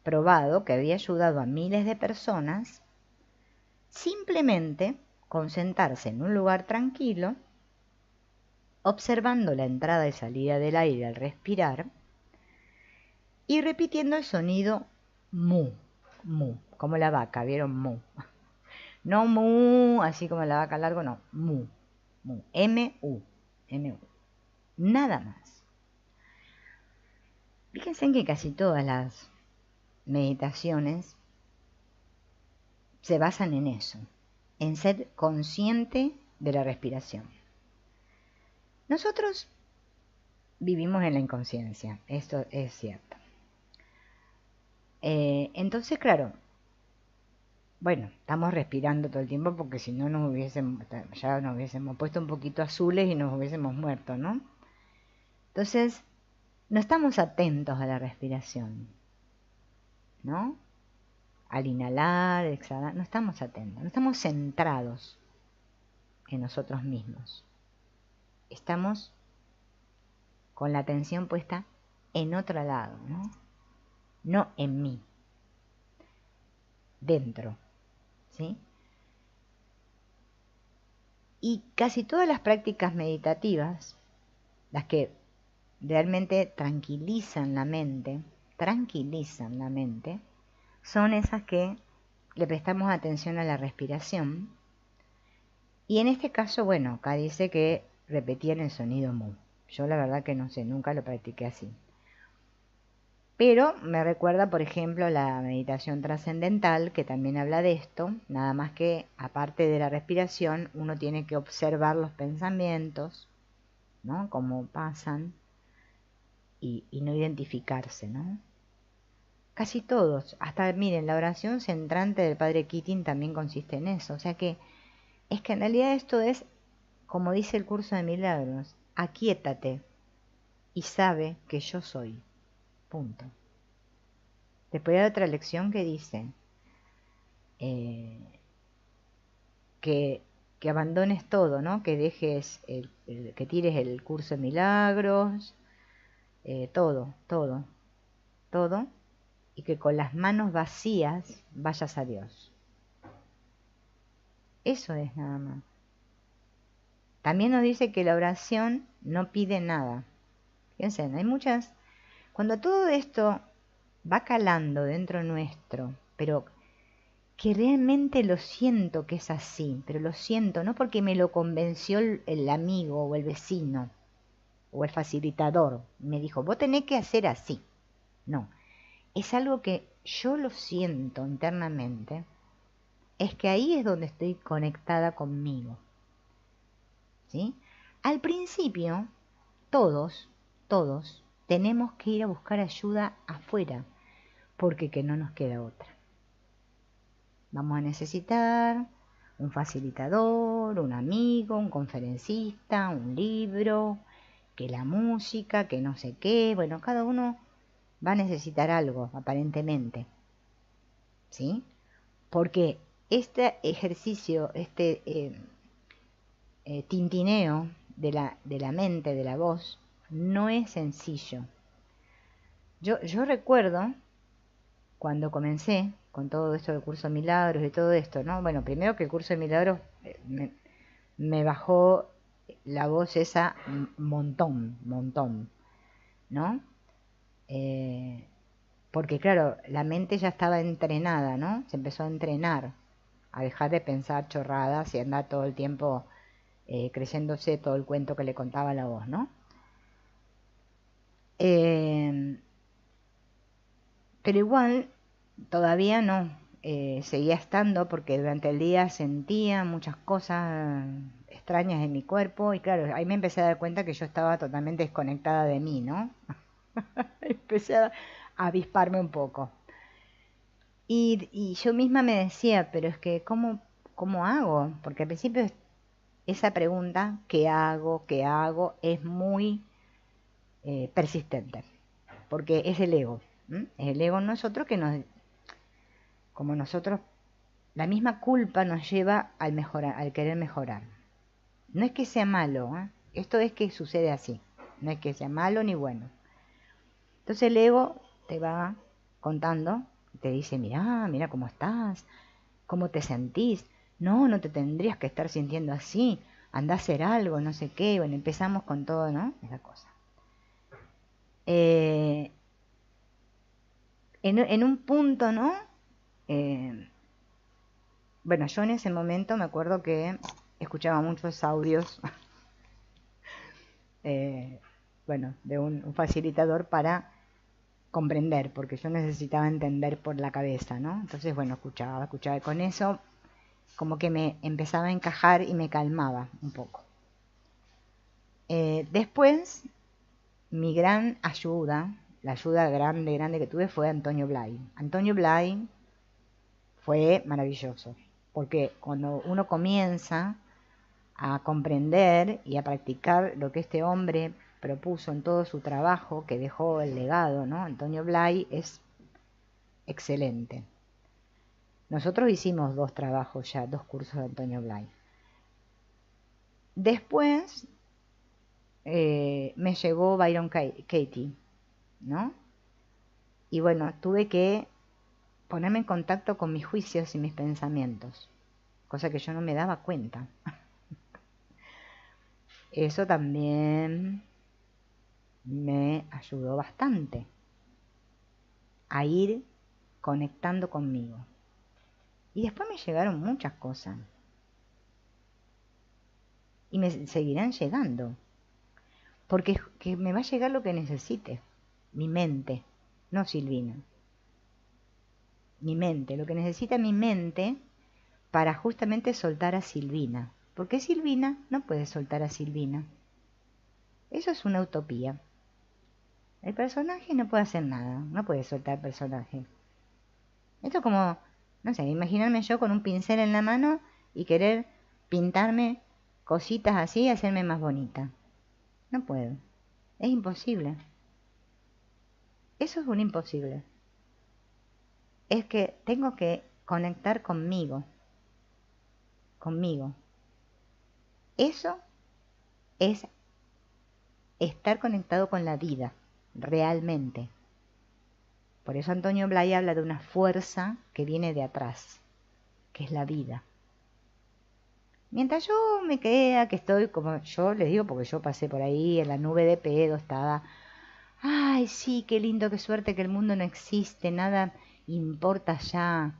probado que había ayudado a miles de personas simplemente con sentarse en un lugar tranquilo, observando la entrada y salida del aire al respirar y repitiendo el sonido mu, mu, como la vaca, ¿vieron? Mu. No mu, así como la vaca largo, no, mu, mu, M-U, M-U. Nada más. Fíjense en que casi todas las meditaciones se basan en eso, en ser consciente de la respiración. Nosotros vivimos en la inconsciencia, esto es cierto. Entonces, claro, bueno, estamos respirando todo el tiempo porque si no ya nos hubiésemos puesto un poquito azules y nos hubiésemos muerto, ¿no? Entonces, no estamos atentos a la respiración, ¿no? Al inhalar, exhalar, no estamos atentos, no estamos centrados en nosotros mismos. Estamos con la atención puesta en otro lado, ¿no? No en mí, dentro, ¿sí? Y casi todas las prácticas meditativas, las que realmente tranquilizan la mente, son esas que le prestamos atención a la respiración. Y en este caso, bueno, acá dice que repetían el sonido mu. Yo la verdad que no sé, nunca lo practiqué así. Pero me recuerda, por ejemplo, la meditación trascendental, que también habla de esto, nada más que aparte de la respiración, uno tiene que observar los pensamientos, ¿no? Cómo pasan y no identificarse, ¿no? Casi todos, hasta miren, la oración centrante del Padre Keating también consiste en eso, o sea que es que en realidad esto es, como dice el curso de milagros, aquíétate y sabe que yo soy, punto. Después hay otra lección que dice eh, que abandones todo, ¿no? Que dejes, que tires el curso de milagros, todo, todo, todo, y que con las manos vacías vayas a Dios. Eso es nada más. También nos dice que la oración no pide nada. Fíjense, hay muchas... Cuando todo esto va calando dentro nuestro, pero que realmente lo siento que es así, pero lo siento no porque me lo convenció el amigo o el vecino o el facilitador, me dijo, vos tenés que hacer así. No, es algo que yo lo siento internamente, es que ahí es donde estoy conectada conmigo. ¿Sí? Al principio, todos tenemos que ir a buscar ayuda afuera, porque que no nos queda otra. Vamos a necesitar un facilitador, un amigo, un conferencista, un libro, que la música, que no sé qué. Bueno, cada uno va a necesitar algo, aparentemente. ¿Sí? Porque este ejercicio, tintineo de la mente, de la voz, no es sencillo. Yo recuerdo cuando comencé con todo esto del curso de milagros y todo esto, ¿no? Bueno, primero que el curso de milagros me bajó la voz esa montón, ¿no? Eh, Porque claro, la mente ya estaba entrenada, ¿no? Se empezó a entrenar, a dejar de pensar chorradas y andar todo el tiempo creyéndose todo el cuento que le contaba la voz, ¿no? Eh, pero igual, todavía no. Seguía estando porque durante el día sentía muchas cosas extrañas en mi cuerpo y claro, ahí me empecé a dar cuenta que yo estaba totalmente desconectada de mí, ¿no? Empecé a avisparme un poco. Y yo misma me decía, pero es que, ¿cómo hago? Porque al principio esa pregunta, ¿qué hago? ¿Qué hago? Es muy persistente, porque es el ego. ¿M? El ego en nosotros que nos, como nosotros, la misma culpa nos lleva al mejorar, al querer mejorar. No es que sea malo, ¿eh? Esto es que sucede así, no es que sea malo ni bueno. Entonces el ego te va contando, te dice, mira cómo estás, cómo te sentís. No, no te tendrías que estar sintiendo así, anda a hacer algo, no sé qué. Bueno, empezamos con todo, ¿no? Esa cosa. Eh, en un punto, ¿no? Eh, bueno, yo en ese momento me acuerdo que escuchaba muchos audios, eh, bueno, de un facilitador para comprender, porque yo necesitaba entender por la cabeza, ¿no? Entonces, bueno, escuchaba, y con eso como que me empezaba a encajar y me calmaba un poco. Después, mi gran ayuda, la ayuda grande que tuve fue Antonio Blay. Antonio Blay fue maravilloso, porque cuando uno comienza a comprender y a practicar lo que este hombre propuso en todo su trabajo, que dejó el legado, ¿no? Antonio Blay es excelente. Nosotros hicimos 2 trabajos ya, 2 cursos de Antonio Blay. Después me llegó Byron Katie, ¿no? Y bueno, tuve que ponerme en contacto con mis juicios y mis pensamientos, cosa que yo no me daba cuenta. Eso también me ayudó bastante a ir conectando conmigo. Y después me llegaron muchas cosas. Y me seguirán llegando. Porque que me va a llegar lo que necesite. Mi mente, no Silvina. Mi mente, lo que necesita mi mente para justamente soltar a Silvina. Porque Silvina no puede soltar a Silvina. Eso es una utopía. El personaje no puede hacer nada, no puede soltar personaje. Esto es como, no sé, imaginarme yo con un pincel en la mano y querer pintarme cositas así y hacerme más bonita. No puedo. Es imposible. Eso es un imposible. Es que tengo que conectar conmigo. Conmigo. Eso es estar conectado con la vida, realmente. Por eso Antonio Blay habla de una fuerza que viene de atrás, que es la vida. Mientras yo me queda que estoy, como yo les digo, porque yo pasé por ahí en la nube de pedo, estaba, ay, sí, qué lindo, qué suerte que el mundo no existe, nada importa ya,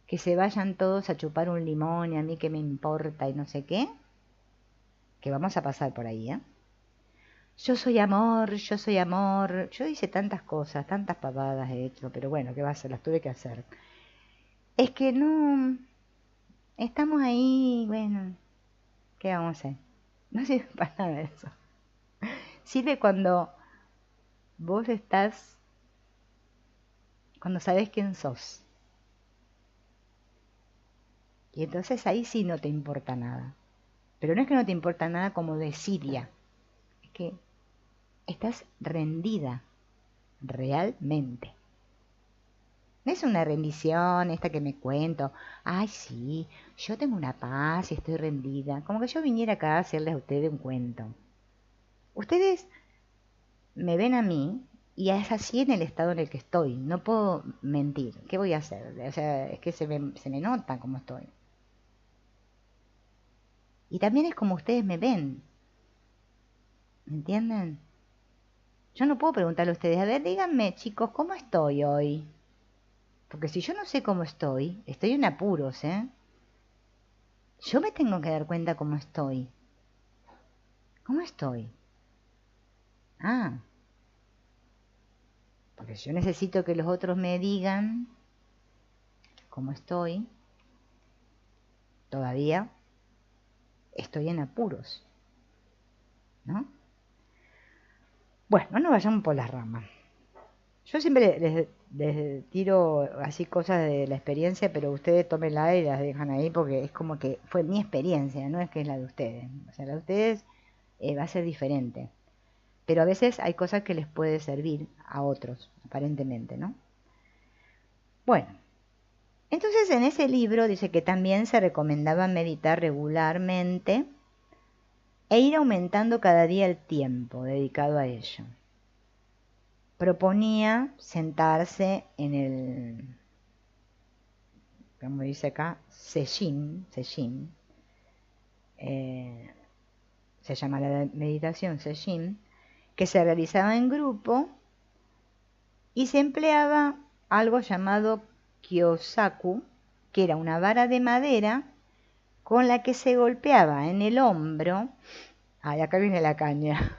que se vayan todos a chupar un limón y a mí qué me importa y no sé qué, que vamos a pasar por ahí, ¿eh? Yo soy amor, yo soy amor. Yo hice tantas cosas, tantas pavadas he hecho, pero bueno, ¿qué va a hacer? Las tuve que hacer. Es que no, estamos ahí, bueno, ¿qué vamos a hacer? No sirve para nada eso. Sirve cuando vos estás, cuando sabés quién sos. Y entonces ahí sí no te importa nada. Pero no es que no te importa nada como desidia. Es que estás rendida realmente. No es una rendición esta que me cuento. Ay, sí, yo tengo una paz y estoy rendida. Como que yo viniera acá a hacerles a ustedes un cuento. Ustedes me ven a mí y es así en el estado en el que estoy. No puedo mentir. ¿Qué voy a hacer? O sea, es que se me nota cómo estoy. Y también es como ustedes me ven. ¿Me entienden? Yo no puedo preguntarle a ustedes, a ver, díganme, chicos, ¿cómo estoy hoy? Porque si yo no sé cómo estoy en apuros, ¿eh? Yo me tengo que dar cuenta cómo estoy. ¿Cómo estoy? Ah, porque yo necesito que los otros me digan cómo estoy. Todavía estoy en apuros, ¿no? Bueno, no nos vayamos por las ramas. Yo siempre les tiro así cosas de la experiencia, pero ustedes tómenla y las dejan ahí porque es como que fue mi experiencia, no es que es la de ustedes. O sea, la de ustedes va a ser diferente. Pero a veces hay cosas que les puede servir a otros, aparentemente, ¿no? Bueno, entonces en ese libro dice que también se recomendaba meditar regularmente e ir aumentando cada día el tiempo dedicado a ello. Proponía sentarse en el, como dice acá, sejin, se llama la meditación sejin, que se realizaba en grupo y se empleaba algo llamado kyosaku, que era una vara de madera con la que se golpeaba en el hombro, ay, acá viene la caña,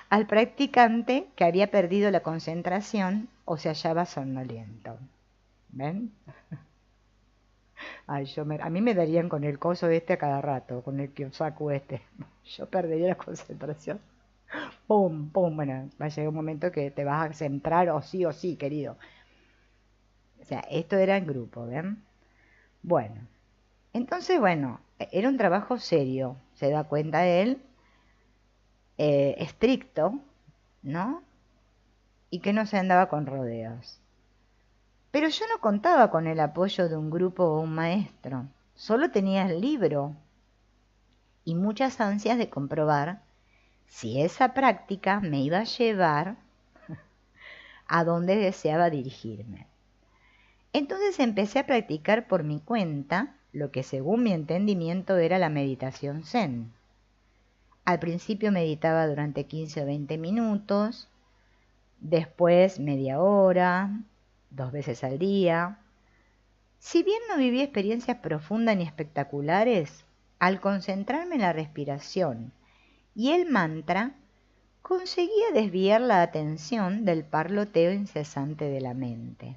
al practicante que había perdido la concentración o se hallaba somnoliento. ¿Ven? Ay, a mí me darían con el coso este a cada rato, con el kyosaku este. Yo perdería la concentración. ¡Pum! ¡Pum! Bueno, va a llegar un momento que te vas a centrar o sí, querido. O sea, esto era en grupo, ¿ven? Bueno, entonces, bueno, era un trabajo serio, se da cuenta él, estricto, ¿no? Y que no se andaba con rodeos. Pero yo no contaba con el apoyo de un grupo o un maestro, solo tenía el libro y muchas ansias de comprobar si esa práctica me iba a llevar a donde deseaba dirigirme. Entonces empecé a practicar por mi cuenta lo que según mi entendimiento era la meditación zen. Al principio meditaba durante 15 o 20 minutos, después media hora, 2 veces al día. Si bien no viví experiencias profundas ni espectaculares, al concentrarme en la respiración y el mantra, conseguía desviar la atención del parloteo incesante de la mente.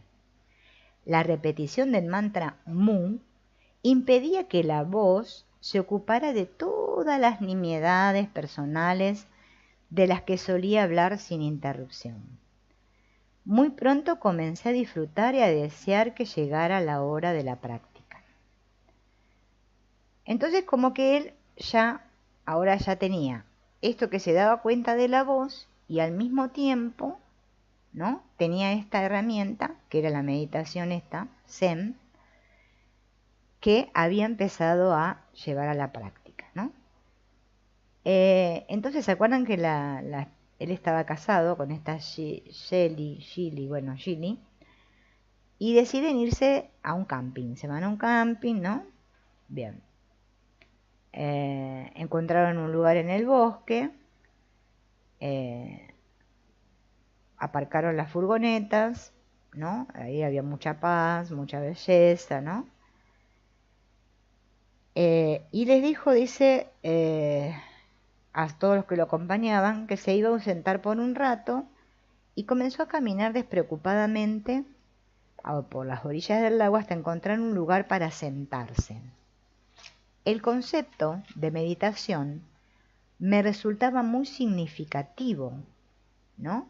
La repetición del mantra Mu impedía que la voz se ocupara de todas las nimiedades personales de las que solía hablar sin interrupción. Muy pronto comencé a disfrutar y a desear que llegara la hora de la práctica. Entonces como que él ahora ya tenía esto que se daba cuenta de la voz y al mismo tiempo, ¿no? Tenía esta herramienta, que era la meditación esta, Zen, que había empezado a llevar a la práctica, ¿no? Entonces, ¿se acuerdan que él estaba casado con esta Gili, y deciden irse a un camping? Se van a un camping, ¿no? Bien. Encontraron un lugar en el bosque, aparcaron las furgonetas, ¿no? Ahí había mucha paz, mucha belleza, ¿no? Y les dijo, dice, a todos los que lo acompañaban, que se iba a ausentar por un rato y comenzó a caminar despreocupadamente por las orillas del lago hasta encontrar un lugar para sentarse. El concepto de meditación me resultaba muy significativo, ¿no?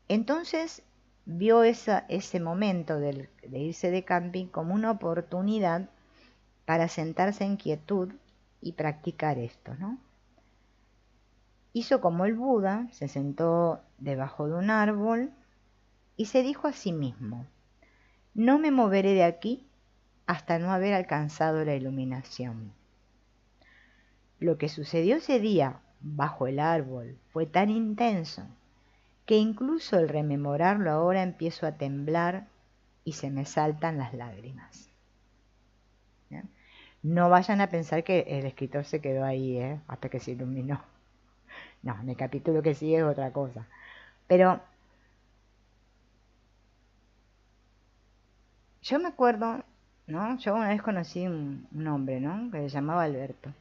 Entonces vio ese momento de irse de camping como una oportunidad para sentarse en quietud y practicar esto, ¿no? Hizo como el Buda, se sentó debajo de un árbol y se dijo a sí mismo: No me moveré de aquí hasta no haber alcanzado la iluminación. Lo que sucedió ese día bajo el árbol fue tan intenso que incluso al rememorarlo ahora empiezo a temblar y se me saltan las lágrimas. ¿Bien? No vayan a pensar que el escritor se quedó ahí, hasta que se iluminó. No, en el capítulo que sigue es otra cosa. Pero yo me acuerdo, ¿no? Yo una vez conocí un hombre, ¿no? Que se llamaba Alberto,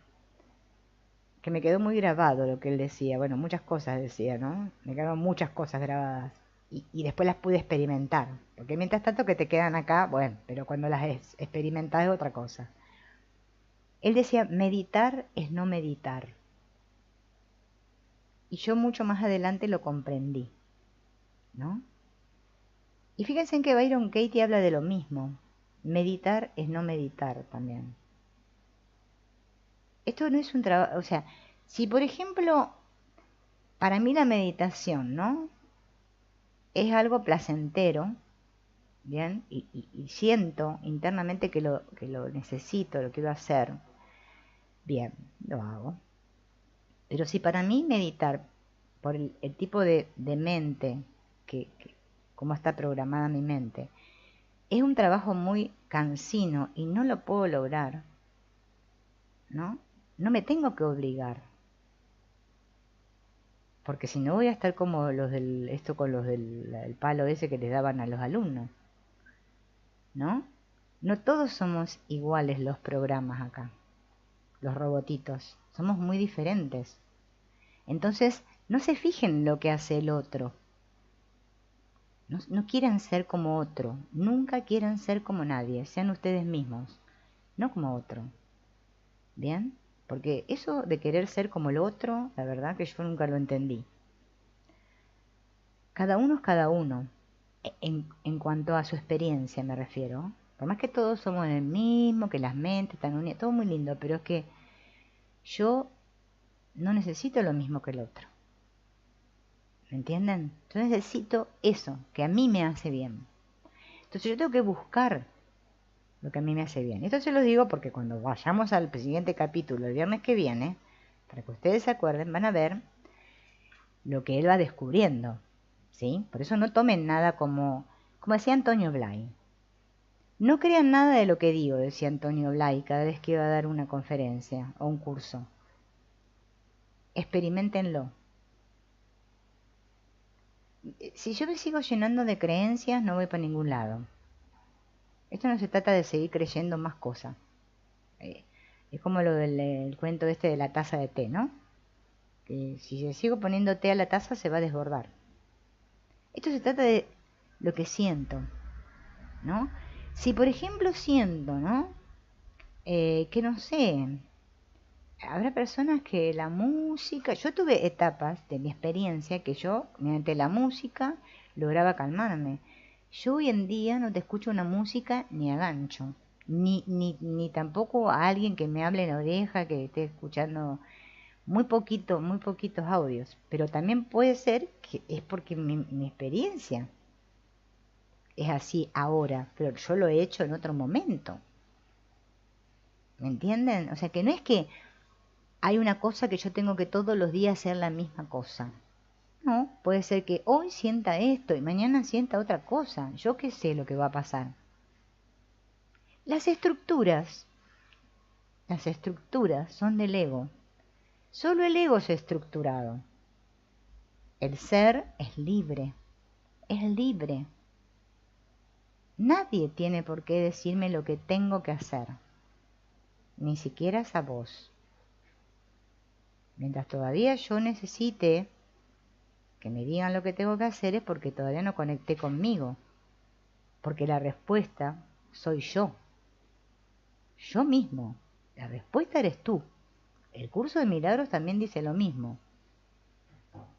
que me quedó muy grabado lo que él decía. Bueno, muchas cosas decía, ¿no? Me quedaron muchas cosas grabadas. Y después las pude experimentar. Porque mientras tanto que te quedan acá, bueno, pero cuando las experimentas es otra cosa. Él decía, meditar es no meditar. Y yo mucho más adelante lo comprendí, ¿no? Y fíjense en que Byron Katie habla de lo mismo. Meditar es no meditar también. Esto no es un trabajo, o sea, si por ejemplo, para mí la meditación, ¿no? Es algo placentero, ¿bien? Y siento internamente que lo necesito, lo quiero hacer, bien, lo hago. Pero si para mí meditar, por el tipo de mente, cómo está programada mi mente, es un trabajo muy cansino y no lo puedo lograr, ¿no? No me tengo que obligar, porque si no voy a estar como esto con los del el palo ese que les daban a los alumnos, ¿no? No todos somos iguales los programas acá, los robotitos, somos muy diferentes. Entonces, no se fijen en lo que hace el otro. No quieran ser como otro, nunca quieran ser como nadie, sean ustedes mismos, no como otro. ¿Bien? Porque eso de querer ser como el otro, la verdad que yo nunca lo entendí. Cada uno es cada uno, en cuanto a su experiencia me refiero. Por más que todos somos el mismo, que las mentes están unidas, todo muy lindo, pero es que yo no necesito lo mismo que el otro. ¿Me entienden? Yo necesito eso, que a mí me hace bien. Entonces yo tengo que buscar lo que a mí me hace bien. Esto se lo digo porque cuando vayamos al siguiente capítulo el viernes que viene, para que ustedes se acuerden, van a ver lo que él va descubriendo, ¿sí? Por eso no tomen nada como decía Antonio Blay. No crean nada de lo que digo, decía Antonio Blay cada vez que iba a dar una conferencia o un curso. Experiméntenlo. Si yo me sigo llenando de creencias, no voy para ningún lado. Esto no se trata de seguir creyendo más cosas. Es como lo del el cuento este de la taza de té, ¿no? Que si le sigo poniendo té a la taza se va a desbordar. Esto se trata de lo que siento, ¿no? Si por ejemplo siento, ¿no? Que no sé, habrá personas que la música, yo tuve etapas de mi experiencia que yo, mediante la música, lograba calmarme. Yo hoy en día no te escucho una música ni a gancho, ni tampoco a alguien que me hable en la oreja, que esté escuchando muy poquitos audios, pero también puede ser que es porque mi experiencia es así ahora, pero yo lo he hecho en otro momento. ¿Me entienden? O sea que no es que hay una cosa que yo tengo que todos los días hacer la misma cosa. No, puede ser que hoy sienta esto y mañana sienta otra cosa. Yo qué sé lo que va a pasar. Las estructuras son del ego. Solo el ego es estructurado. El ser es libre. Es libre. Nadie tiene por qué decirme lo que tengo que hacer. Ni siquiera esa voz. Mientras todavía yo necesite que me digan lo que tengo que hacer es porque todavía no conecté conmigo. Porque la respuesta soy yo mismo. La respuesta eres tú. El curso de milagros también dice lo mismo.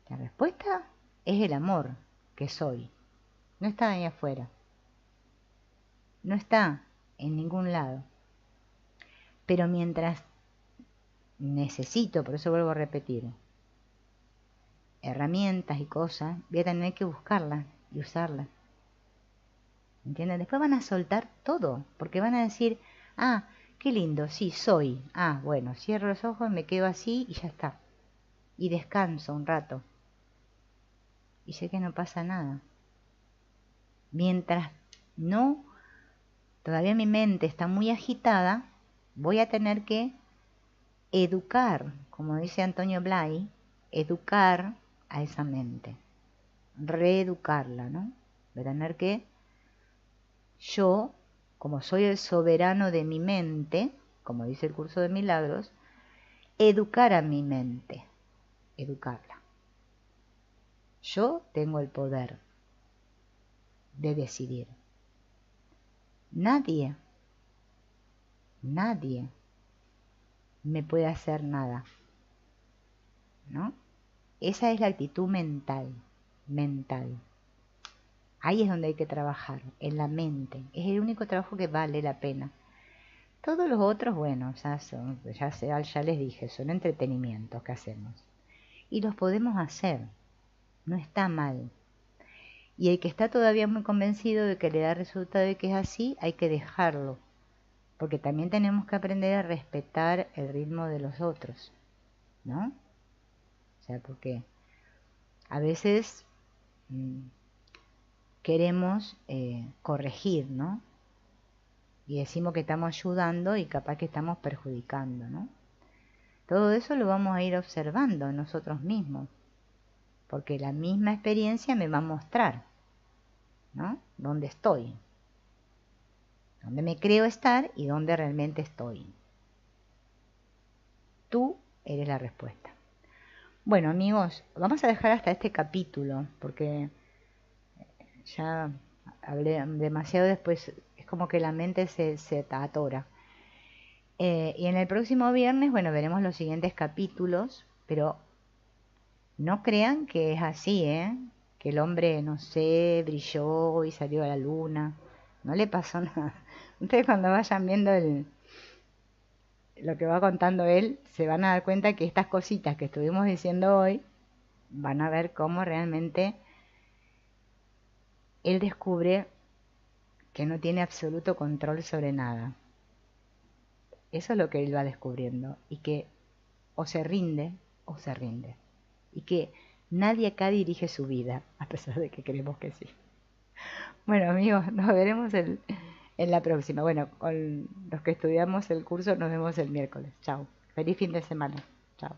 La respuesta es el amor que soy. No está ahí afuera. No está en ningún lado. Pero mientras necesito, por eso vuelvo a repetir, herramientas y cosas, voy a tener que buscarlas y usarlas. ¿Entienden? Después van a soltar todo, porque van a decir, ah, qué lindo, sí, soy. Ah, bueno, cierro los ojos, me quedo así y ya está. Y descanso un rato. Y sé que no pasa nada. Mientras no, todavía mi mente está muy agitada, voy a tener que educar, como dice Antonio Blay, educar a esa mente, reeducarla, ¿no? Voy a tener que yo, como soy el soberano de mi mente, como dice el curso de milagros, educar a mi mente, educarla. Yo tengo el poder de decidir. Nadie, nadie me puede hacer nada, ¿no? Esa es la actitud mental, mental. Ahí es donde hay que trabajar, en la mente. Es el único trabajo que vale la pena. Todos los otros, bueno, ya les dije, son entretenimientos que hacemos. Y los podemos hacer, no está mal. Y el que está todavía muy convencido de que le da resultado y que es así, hay que dejarlo. Porque también tenemos que aprender a respetar el ritmo de los otros, ¿no? O sea, porque a veces queremos corregir, ¿no? Y decimos que estamos ayudando y capaz que estamos perjudicando, ¿no? Todo eso lo vamos a ir observando nosotros mismos, porque la misma experiencia me va a mostrar, ¿no? Dónde estoy, dónde me creo estar y dónde realmente estoy. Tú eres la respuesta. Bueno, amigos, vamos a dejar hasta este capítulo, porque ya hablé demasiado después, es como que la mente se atora. Y en el próximo viernes, bueno, veremos los siguientes capítulos, pero no crean que es así, ¿eh? Que el hombre, no sé, brilló y salió a la luna. No le pasó nada. Ustedes cuando vayan viendo lo que va contando él, se van a dar cuenta que estas cositas que estuvimos diciendo hoy, van a ver cómo realmente él descubre que no tiene absoluto control sobre nada. Eso es lo que él va descubriendo. Y que o se rinde o se rinde. Y que nadie acá dirige su vida, a pesar de que creemos que sí. Bueno, amigos, nos veremos en la próxima. Bueno, con los que estudiamos el curso nos vemos el miércoles. Chao. Feliz fin de semana. Chao.